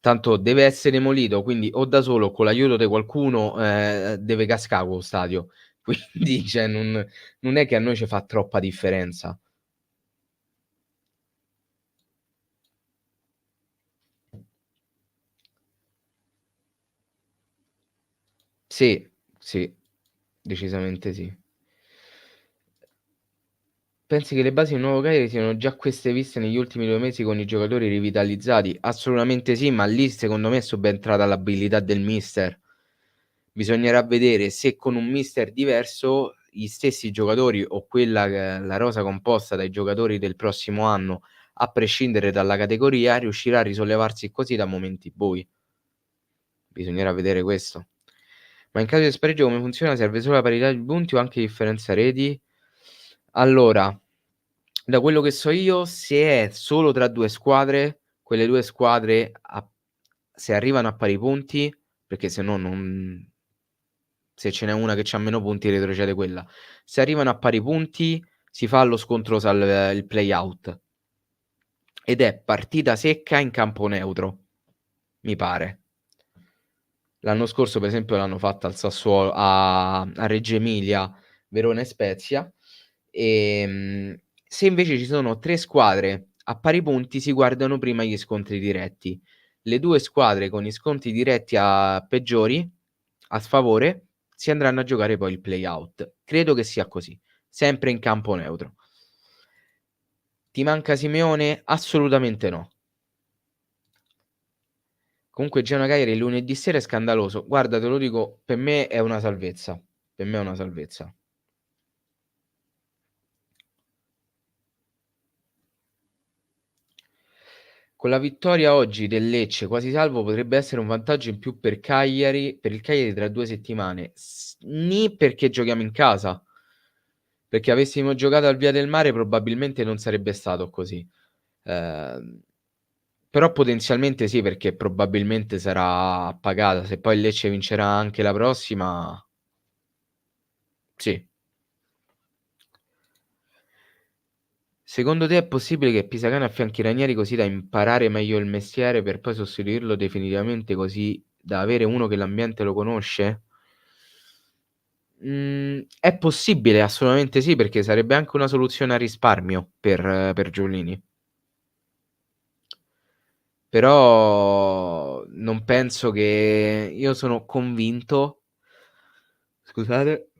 Tanto deve essere demolito, quindi o da solo o con l'aiuto di qualcuno deve cascare quello stadio. Quindi cioè, non è che a noi ci fa troppa differenza. Sì, sì, decisamente sì. Pensi che le basi del nuovo Cagliari siano già queste viste negli ultimi 2 mesi con i giocatori rivitalizzati? Assolutamente sì, ma lì secondo me è subentrata l'abilità del mister. Bisognerà vedere se con un mister diverso gli stessi giocatori o quella che è la rosa composta dai giocatori del prossimo anno, a prescindere dalla categoria, riuscirà a risollevarsi così da momenti bui. Bisognerà vedere questo. Ma in caso di spareggio come funziona? Serve solo la parità di punti o anche differenza reti? Allora, da quello che so io, se è solo tra 2 squadre, quelle 2 squadre se arrivano a pari punti, perché se no non se ce n'è una che c'ha meno punti retrocede quella. Se arrivano a pari punti si fa lo scontro il play-out ed è partita secca in campo neutro, mi pare. L'anno scorso per esempio l'hanno fatta al a Reggio Emilia, Verona e Spezia. Se invece ci sono 3 squadre a pari punti si guardano prima gli scontri diretti. Le 2 squadre con gli scontri diretti a peggiori, a sfavore, si andranno a giocare poi il play-out. Credo che sia così, sempre in campo neutro. Ti manca Simeone? Assolutamente no. Comunque Genoa Cagliari il lunedì sera è scandaloso. Guarda, te lo dico, per me è una salvezza. Per me è una salvezza. Con la vittoria oggi del Lecce quasi salvo potrebbe essere un vantaggio in più per il Cagliari tra 2 settimane. Nì, perché giochiamo in casa. perché avessimo giocato al Via del Mare probabilmente non sarebbe stato così. Ehm, Però potenzialmente sì, perché probabilmente sarà pagata. Se poi il Lecce vincerà anche la prossima, sì. Secondo te è possibile che Pisacane affianchi Ranieri così da imparare meglio il mestiere per poi sostituirlo definitivamente così da avere uno che l'ambiente lo conosce? È possibile, assolutamente sì, perché sarebbe anche una soluzione a risparmio per Giulini. Però non penso che io sono convinto, scusate,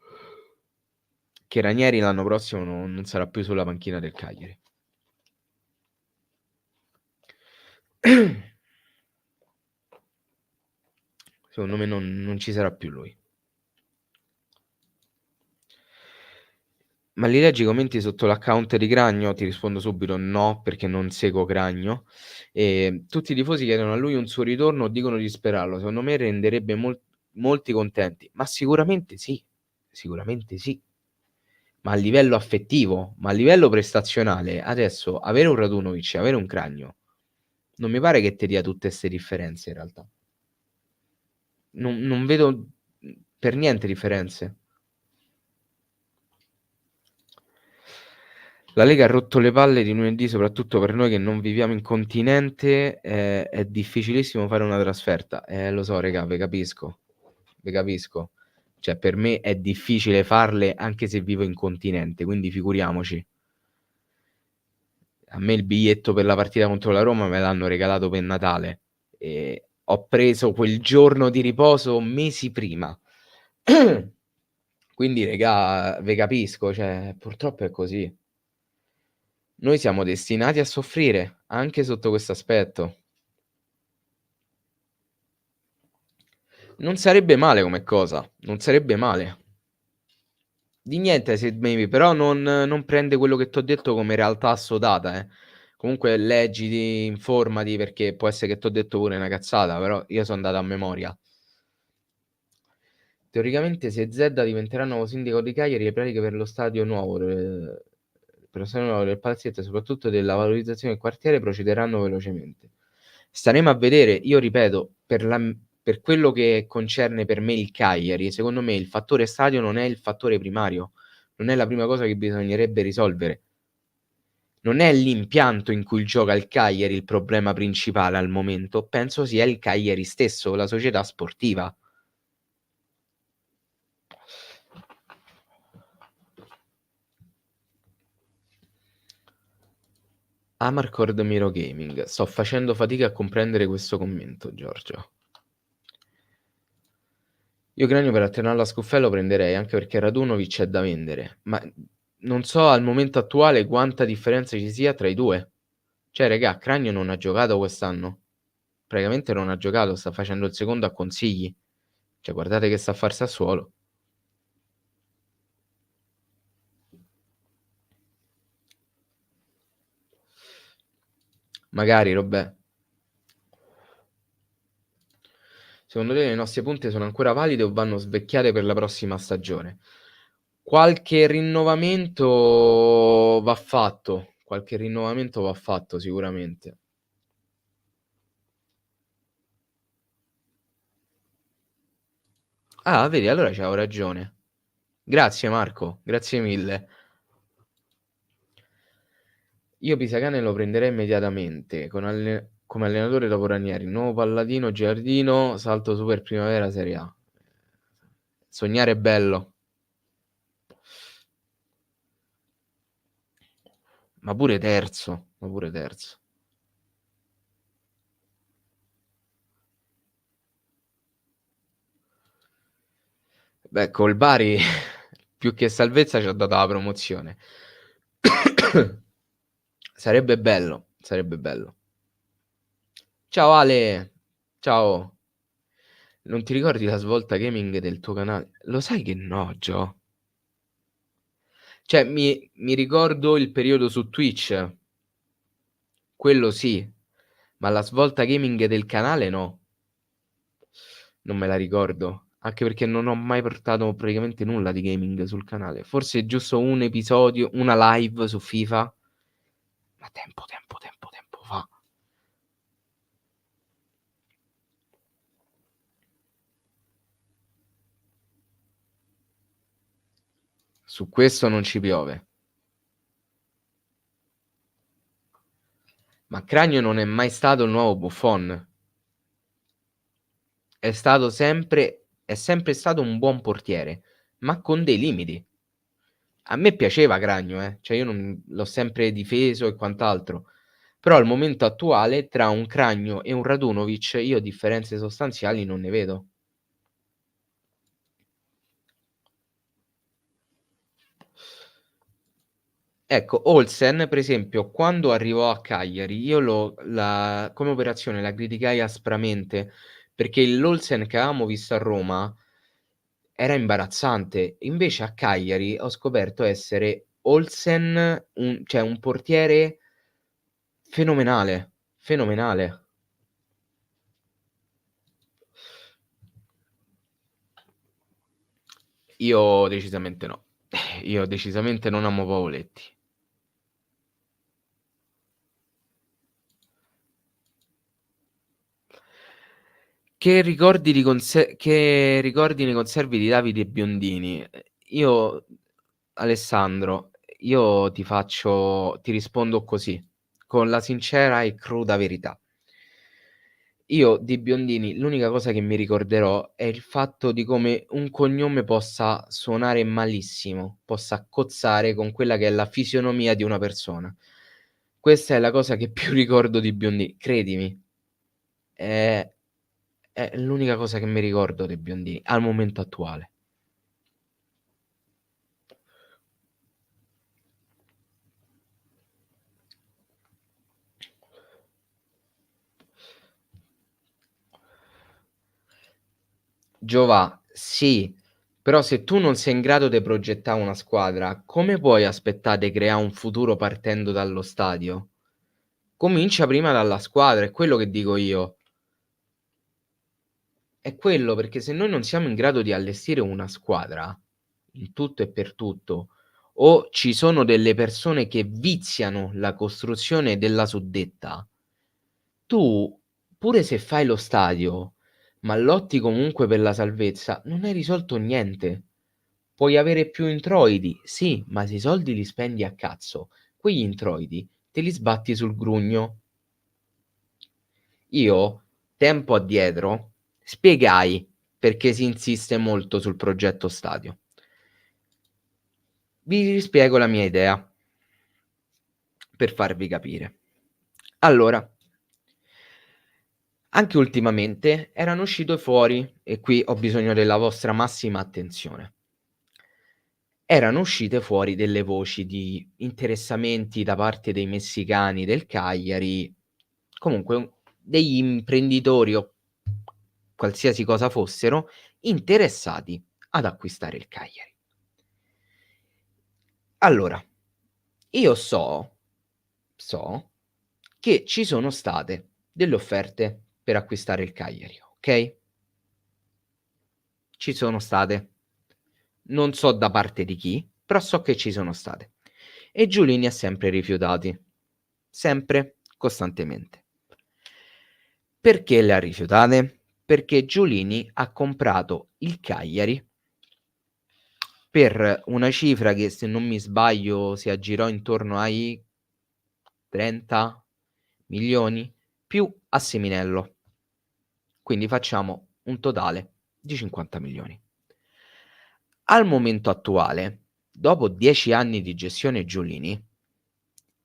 che Ranieri l'anno prossimo non sarà più sulla panchina del Cagliari. Secondo me non ci sarà più lui. Ma li leggi i commenti sotto l'account di Cragno? Ti rispondo subito no, perché non seguo Cragno. Tutti i tifosi chiedono a lui un suo ritorno o dicono di sperarlo. Secondo me renderebbe molti contenti. Ma sicuramente sì, sicuramente sì. Ma a livello affettivo, ma a livello prestazionale, adesso avere un Radunovic e avere un Cragno, non mi pare che ti dia tutte 'ste differenze in realtà. Non vedo per niente differenze. La Lega ha rotto le palle di lunedì, soprattutto per noi che non viviamo in continente, è difficilissimo fare una trasferta. Lo so raga, ve capisco. Cioè per me è difficile farle anche se vivo in continente, quindi figuriamoci. A me il biglietto per la partita contro la Roma me l'hanno regalato per Natale e ho preso quel giorno di riposo mesi prima. Quindi regà, ve capisco, cioè purtroppo è così. Noi siamo destinati a soffrire anche sotto questo aspetto. Non sarebbe male come cosa, non sarebbe male. Di niente Sid Maybe, però non prende quello che t'ho detto come realtà assodata, eh. Comunque leggiti, informati, perché può essere che t'ho detto pure una cazzata, però io so andato a memoria. Teoricamente se Zedda diventerà nuovo sindaco di Cagliari, le pratiche per lo stadio nuovo, per lo stadio nuovo del palazzetto e soprattutto della valorizzazione del quartiere procederanno velocemente. Staremo a vedere, io ripeto, per quello che concerne per me il Cagliari, secondo me il fattore stadio non è il fattore primario, non è la prima cosa che bisognerebbe risolvere. Non è l'impianto in cui gioca il Cagliari il problema principale al momento, penso sia il Cagliari stesso, la società sportiva. Amarcord Miro Gaming. Sto facendo fatica a comprendere questo commento, Giorgio. Io Cranio per alternarlo a Scuffello prenderei, anche perché Radunovic è da vendere. Ma non so al momento attuale quanta differenza ci sia tra i due. Cioè, regà, Cranio non ha giocato quest'anno. Praticamente non ha giocato, sta facendo il secondo a consigli. Cioè, guardate che sta a far Sassuolo. Magari, Robè. Secondo te le nostre punte sono ancora valide o vanno svecchiate per la prossima stagione? Qualche rinnovamento va fatto. Qualche rinnovamento va fatto sicuramente. Ah, vedi, allora c'avevo ragione. Grazie Marco, grazie mille. Io Pisacane lo prenderei immediatamente come allenatore dopo Ranieri. Nuovo Palladino, Giardino, salto super primavera Serie A. Sognare è bello, ma pure terzo, ma pure terzo. Beh, col Bari più che salvezza ci ha dato la promozione. Sarebbe bello, sarebbe bello. Ciao Ale, ciao. Non ti ricordi la svolta gaming del tuo canale? Lo sai che no, Gio? Cioè, mi ricordo il periodo su Twitch, quello sì, ma la svolta gaming del canale no, non me la ricordo. Anche perché non ho mai portato praticamente nulla di gaming sul canale. Forse giusto un episodio, una live su FIFA, ma tempo fa. Su questo non ci piove. Ma Cragno non è mai stato il nuovo Buffon. È sempre stato un buon portiere, ma con dei limiti. A me piaceva Cragno, cioè io non l'ho sempre difeso e quant'altro. Però al momento attuale, tra un Cragno e un Radunovic, io differenze sostanziali non ne vedo. Ecco, Olsen, per esempio, quando arrivò a Cagliari, io come operazione la criticai aspramente, perché l'Olsen che avevamo visto a Roma era imbarazzante. Invece a Cagliari ho scoperto essere Olsen, cioè un portiere fenomenale, fenomenale. Io decisamente no. Io decisamente non amo Pavoletti. Che ricordi ne conservi di Davide Biondini? Io Alessandro, io ti rispondo così, con la sincera e cruda verità. Io di Biondini l'unica cosa che mi ricorderò è il fatto di come un cognome possa suonare malissimo, possa cozzare con quella che è la fisionomia di una persona. Questa è la cosa che più ricordo di Biondini, credimi. È è l'unica cosa che mi ricordo dei Biondini, al momento attuale. Giova, sì, però se tu non sei in grado de progettà una squadra, come puoi aspettà de creà un futuro partendo dallo stadio? Comincia prima dalla squadra, è quello che dico io. È quello, perché se noi non siamo in grado di allestire una squadra, in tutto e per tutto, o ci sono delle persone che viziano la costruzione della suddetta, tu, pure se fai lo stadio, ma lotti comunque per la salvezza, non hai risolto niente. Puoi avere più introiti, sì, ma se i soldi li spendi a cazzo, quegli introiti te li sbatti sul grugno. Io, tempo addietro, spiegai perché si insiste molto sul progetto stadio. Vi rispiego la mia idea per farvi capire. Allora, anche ultimamente erano uscite fuori, e qui ho bisogno della vostra massima attenzione, erano uscite fuori delle voci di interessamenti da parte dei messicani del Cagliari, comunque degli imprenditori o qualsiasi cosa fossero, interessati ad acquistare il Cagliari. Allora, io so che ci sono state delle offerte per acquistare il Cagliari, ok? Ci sono state. Non so da parte di chi, però so che ci sono state. E Giulini ha sempre rifiutati. Sempre, costantemente. Perché le ha rifiutate? Perché Giulini ha comprato il Cagliari per una cifra che, se non mi sbaglio, si aggirò intorno ai 30 milioni più a Seminello. Quindi facciamo un totale di 50 milioni. Al momento attuale, dopo 10 anni di gestione Giulini,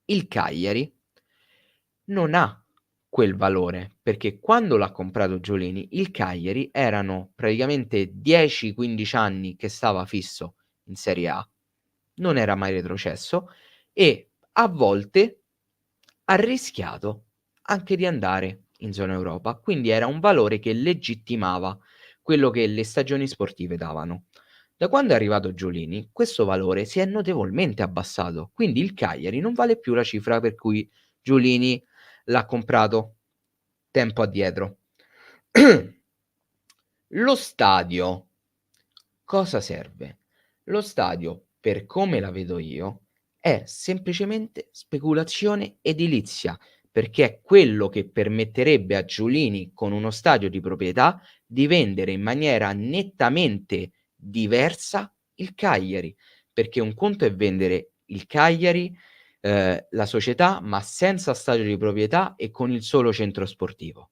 il Cagliari non ha quel valore, perché quando l'ha comprato Giulini, il Cagliari erano praticamente 10-15 anni che stava fisso in Serie A, non era mai retrocesso e a volte ha rischiato anche di andare in zona Europa, quindi era un valore che legittimava quello che le stagioni sportive davano. Da quando è arrivato Giulini, questo valore si è notevolmente abbassato, quindi il Cagliari non vale più la cifra per cui Giulini l'ha comprato tempo addietro. Lo stadio Cosa serve? Lo stadio, per come la vedo io, è semplicemente speculazione edilizia, perché è quello che permetterebbe a Giulini, con uno stadio di proprietà, di vendere in maniera nettamente diversa il Cagliari, perché un conto è vendere il Cagliari, la società, ma senza stadio di proprietà e con il solo centro sportivo.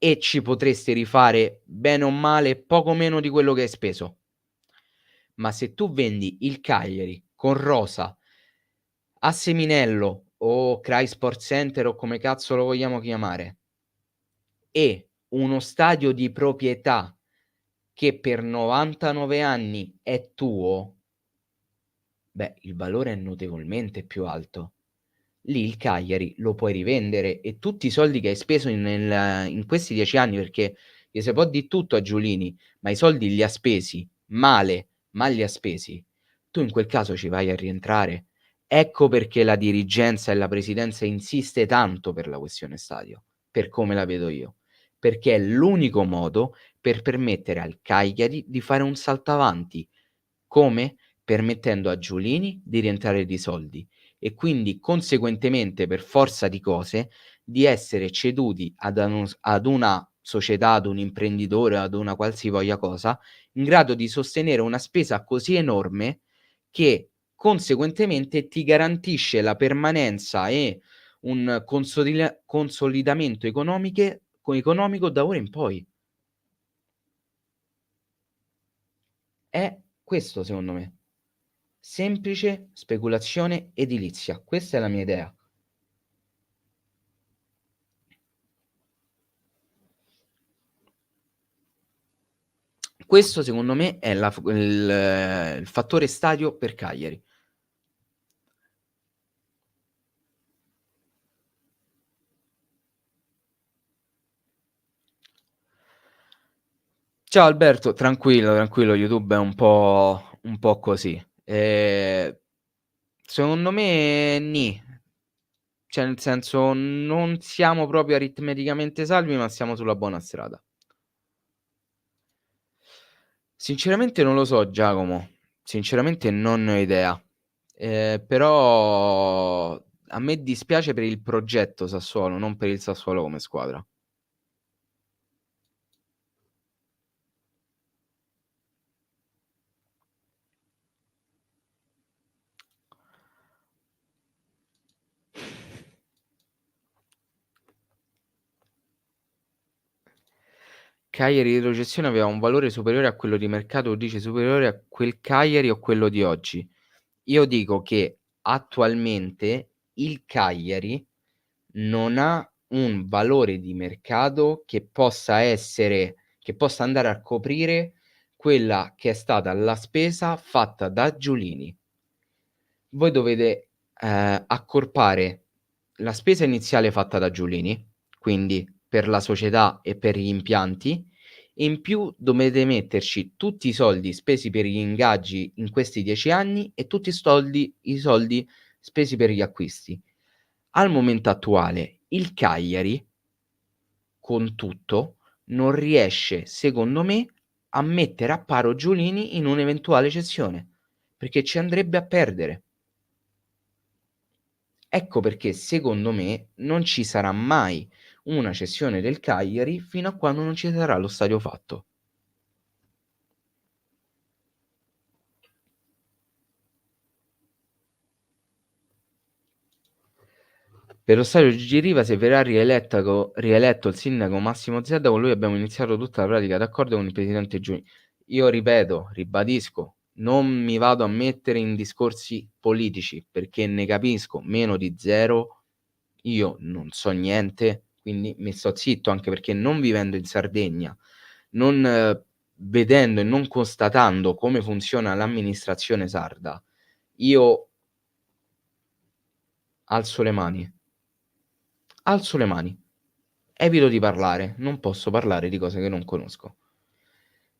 E ci potresti rifare, bene o male, poco meno di quello che hai speso. Ma se tu vendi il Cagliari con rosa a Seminello o Cry Sport Center o come cazzo lo vogliamo chiamare, e uno stadio di proprietà che per 99 anni è tuo, beh, il valore è notevolmente più alto. Lì il Cagliari lo puoi rivendere e tutti i soldi che hai speso in questi 10 anni, perché gli si può di tutto a Giulini, ma i soldi li ha spesi male, ma li ha spesi. Tu in quel caso ci vai a rientrare. Ecco perché la dirigenza e la presidenza insiste tanto per la questione stadio, per come la vedo io, perché è l'unico modo per permettere al Cagliari di fare un salto avanti. Come? Permettendo a Giulini di rientrare di soldi e quindi conseguentemente, per forza di cose, di essere ceduti ad una società, ad un imprenditore, ad una qualsivoglia cosa, in grado di sostenere una spesa così enorme che conseguentemente ti garantisce la permanenza e un consolidamento economico da ora in poi. È questo secondo me. Semplice speculazione edilizia. Questa è la mia idea. Questo secondo me è il fattore stadio per Cagliari. Ciao Alberto, tranquillo, tranquillo, YouTube è un po' così. Secondo me nì, cioè nel senso non siamo proprio aritmeticamente salvi, ma siamo sulla buona strada. Sinceramente non lo so Giacomo, sinceramente non ne ho idea. Però a me dispiace per il progetto Sassuolo, non per il Sassuolo come squadra. Cagliari di retrocessione aveva un valore superiore a quello di mercato, o dice superiore a quel Cagliari o quello di oggi? Io dico che attualmente il Cagliari non ha un valore di mercato che possa andare a coprire quella che è stata la spesa fatta da Giulini. Voi dovete accorpare la spesa iniziale fatta da Giulini, quindi per la società e per gli impianti, e in più dovete metterci tutti i soldi spesi per gli ingaggi in questi 10 anni e tutti i soldi spesi per gli acquisti. Al momento attuale il Cagliari, con tutto, non riesce, secondo me, a mettere a paro Giulini in un'eventuale cessione, perché ci andrebbe a perdere. Ecco perché secondo me non ci sarà mai una cessione del Cagliari fino a quando non ci sarà lo stadio fatto. Per lo stadio Gigi Riva, se verrà rieletto il sindaco Massimo Zedda, con lui abbiamo iniziato tutta la pratica d'accordo con il presidente Giugni. Io ripeto, ribadisco, non mi vado a mettere in discorsi politici perché ne capisco meno di zero, io non so niente, quindi mi sto zitto anche perché non vivendo in Sardegna, non vedendo e non constatando come funziona l'amministrazione sarda, io alzo le mani. Alzo le mani. Evito di parlare, non posso parlare di cose che non conosco.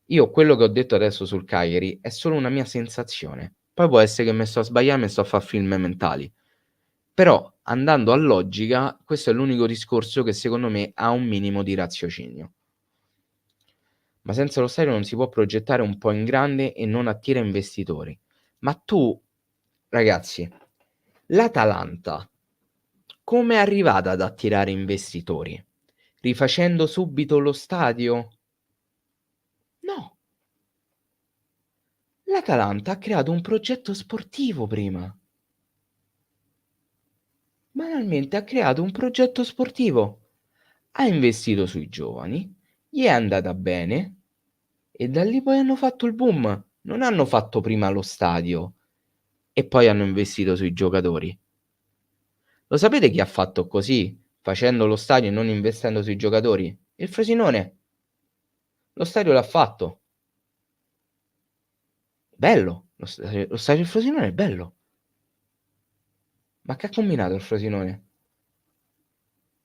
Io quello che ho detto adesso sul Cagliari è solo una mia sensazione. Poi può essere che mi sto a sbagliare, mi sto a fare film mentali. Però, andando a logica, questo è l'unico discorso che secondo me ha un minimo di raziocinio. ma senza lo stadio non si può progettare un po' in grande e non attira investitori. Ma tu ragazzi, l'Atalanta come è arrivata ad attirare investitori? Rifacendo subito lo stadio? No, l'Atalanta ha creato un progetto sportivo prima. Banalmente ha creato un progetto sportivo. Ha investito sui giovani, gli è andata bene e da lì poi hanno fatto il boom. Non hanno fatto prima lo stadio e poi hanno investito sui giocatori. Lo sapete chi ha fatto così, facendo lo stadio e non investendo sui giocatori? Il Frosinone. Lo stadio l'ha fatto. Bello. Lo stadio del Frosinone è bello. Ma che ha combinato il Frosinone?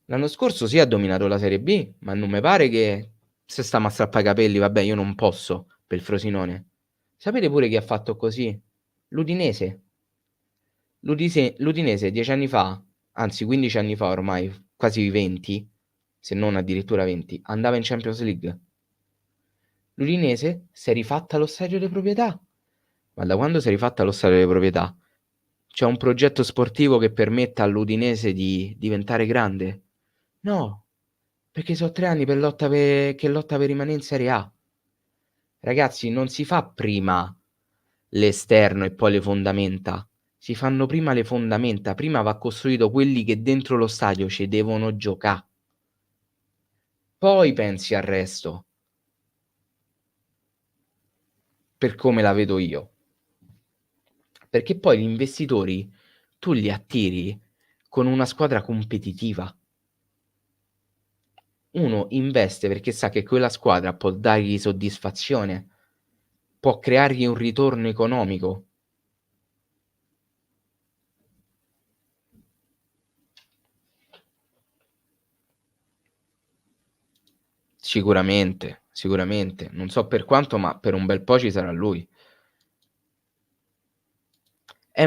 L'anno scorso sì ha dominato la Serie B, ma non mi pare che se stiamo a strappare i capelli, vabbè, io non posso per il Frosinone. Sapete pure chi ha fatto così? L'Udinese. L'Udinese 10 anni fa, anzi 15 anni fa ormai, quasi 20, se non addirittura 20, andava in Champions League. L'Udinese si è rifatta lo stadio di proprietà. Ma da quando si è rifatta lo stadio di proprietà? C'è un progetto sportivo che permetta all'Udinese di diventare grande? No, perché so 3 anni che lotta per rimanere in Serie A. Ragazzi, non si fa prima l'esterno e poi le fondamenta. Si fanno prima le fondamenta, prima va costruito quelli che dentro lo stadio ci devono giocà. Poi pensi al resto, per come la vedo io. Perché poi gli investitori tu li attiri con una squadra competitiva. Uno investe perché sa che quella squadra può dargli soddisfazione, può creargli un ritorno economico. Sicuramente, sicuramente. Non so per quanto, ma per un bel po' ci sarà lui.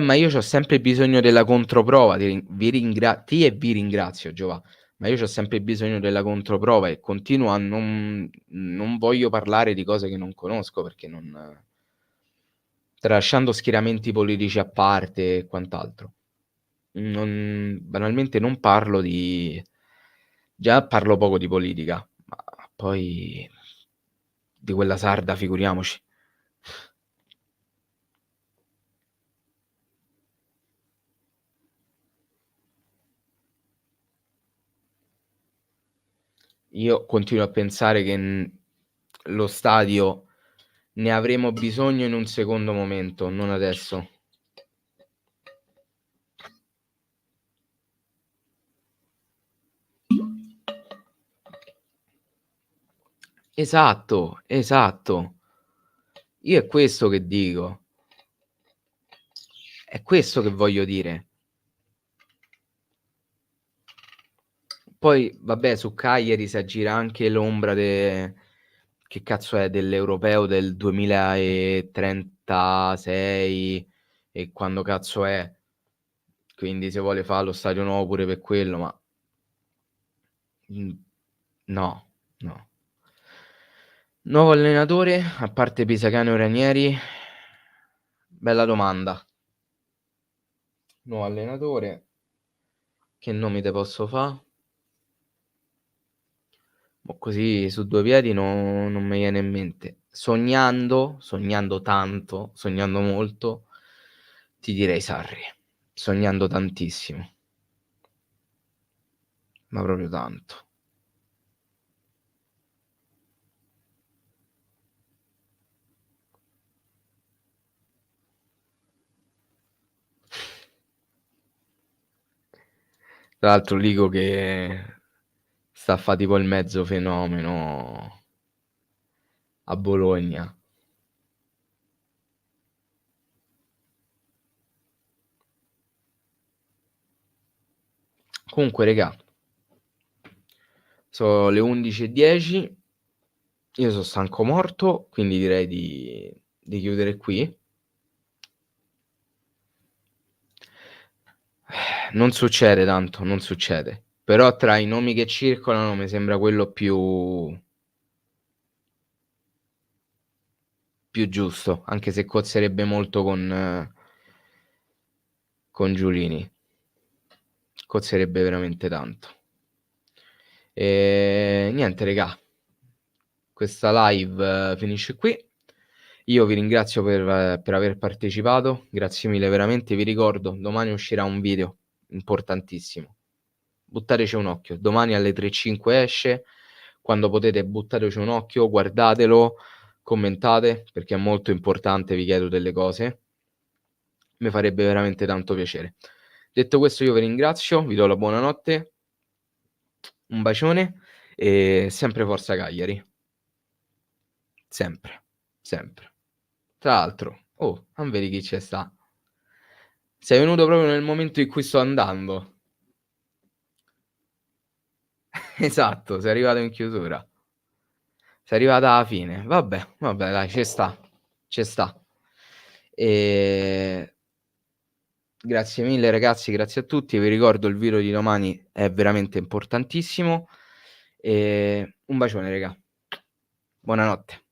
Ma io c'ho sempre bisogno della controprova. Vi ringrazio, Giova. Ma io c'ho sempre bisogno della controprova e continuo a non voglio parlare di cose che non conosco perché non tralasciando schieramenti politici a parte e quant'altro. Banalmente non parlo di già parlo poco di politica, ma poi di quella sarda figuriamoci. Io continuo a pensare che, lo stadio ne avremo bisogno in un secondo momento, non adesso. Esatto, esatto. Io è questo che dico. È questo che voglio dire. Poi vabbè su Cagliari si aggira anche l'ombra che cazzo è, dell'europeo del 2036 e quando cazzo è. Quindi se vuole fa lo stadio nuovo pure per quello, ma no, no. Nuovo allenatore, a parte Pisacane o Ranieri? Bella domanda. Nuovo allenatore, che nomi te posso fa? Mo' così su due piedi non mi viene in mente. Sognando tanto, sognando molto, ti direi Sarri. Sognando tantissimo, ma proprio tanto. Tra l'altro dico che sta a fa tipo il mezzo fenomeno a Bologna. Comunque regà, so le 11:10, io so stanco morto, quindi direi di chiudere qui. Non succede tanto, non succede. Però tra i nomi che circolano mi sembra quello più più giusto, anche se cozzerebbe molto con Giulini. Cozzerebbe veramente tanto. Niente regà, questa live finisce qui. Io vi ringrazio per aver partecipato, grazie mille veramente. Vi ricordo, domani uscirà un video importantissimo. Buttateci un occhio. Domani alle 3:05 esce. Quando potete buttateci un occhio, guardatelo, commentate, perché è molto importante, vi chiedo delle cose. Mi farebbe veramente tanto piacere. Detto questo io vi ringrazio, vi do la buonanotte, un bacione e sempre forza Cagliari. Sempre, sempre. Tra l'altro, oh, non vedi chi c'è sta. Sei venuto proprio nel momento in cui sto andando. Esatto, sei arrivato in chiusura. Sei arrivata alla fine. Vabbè, vabbè dai, ci sta, ci sta. Ehm, Grazie mille ragazzi, grazie a tutti. Vi ricordo il video di domani è veramente importantissimo. Un bacione raga. Buonanotte.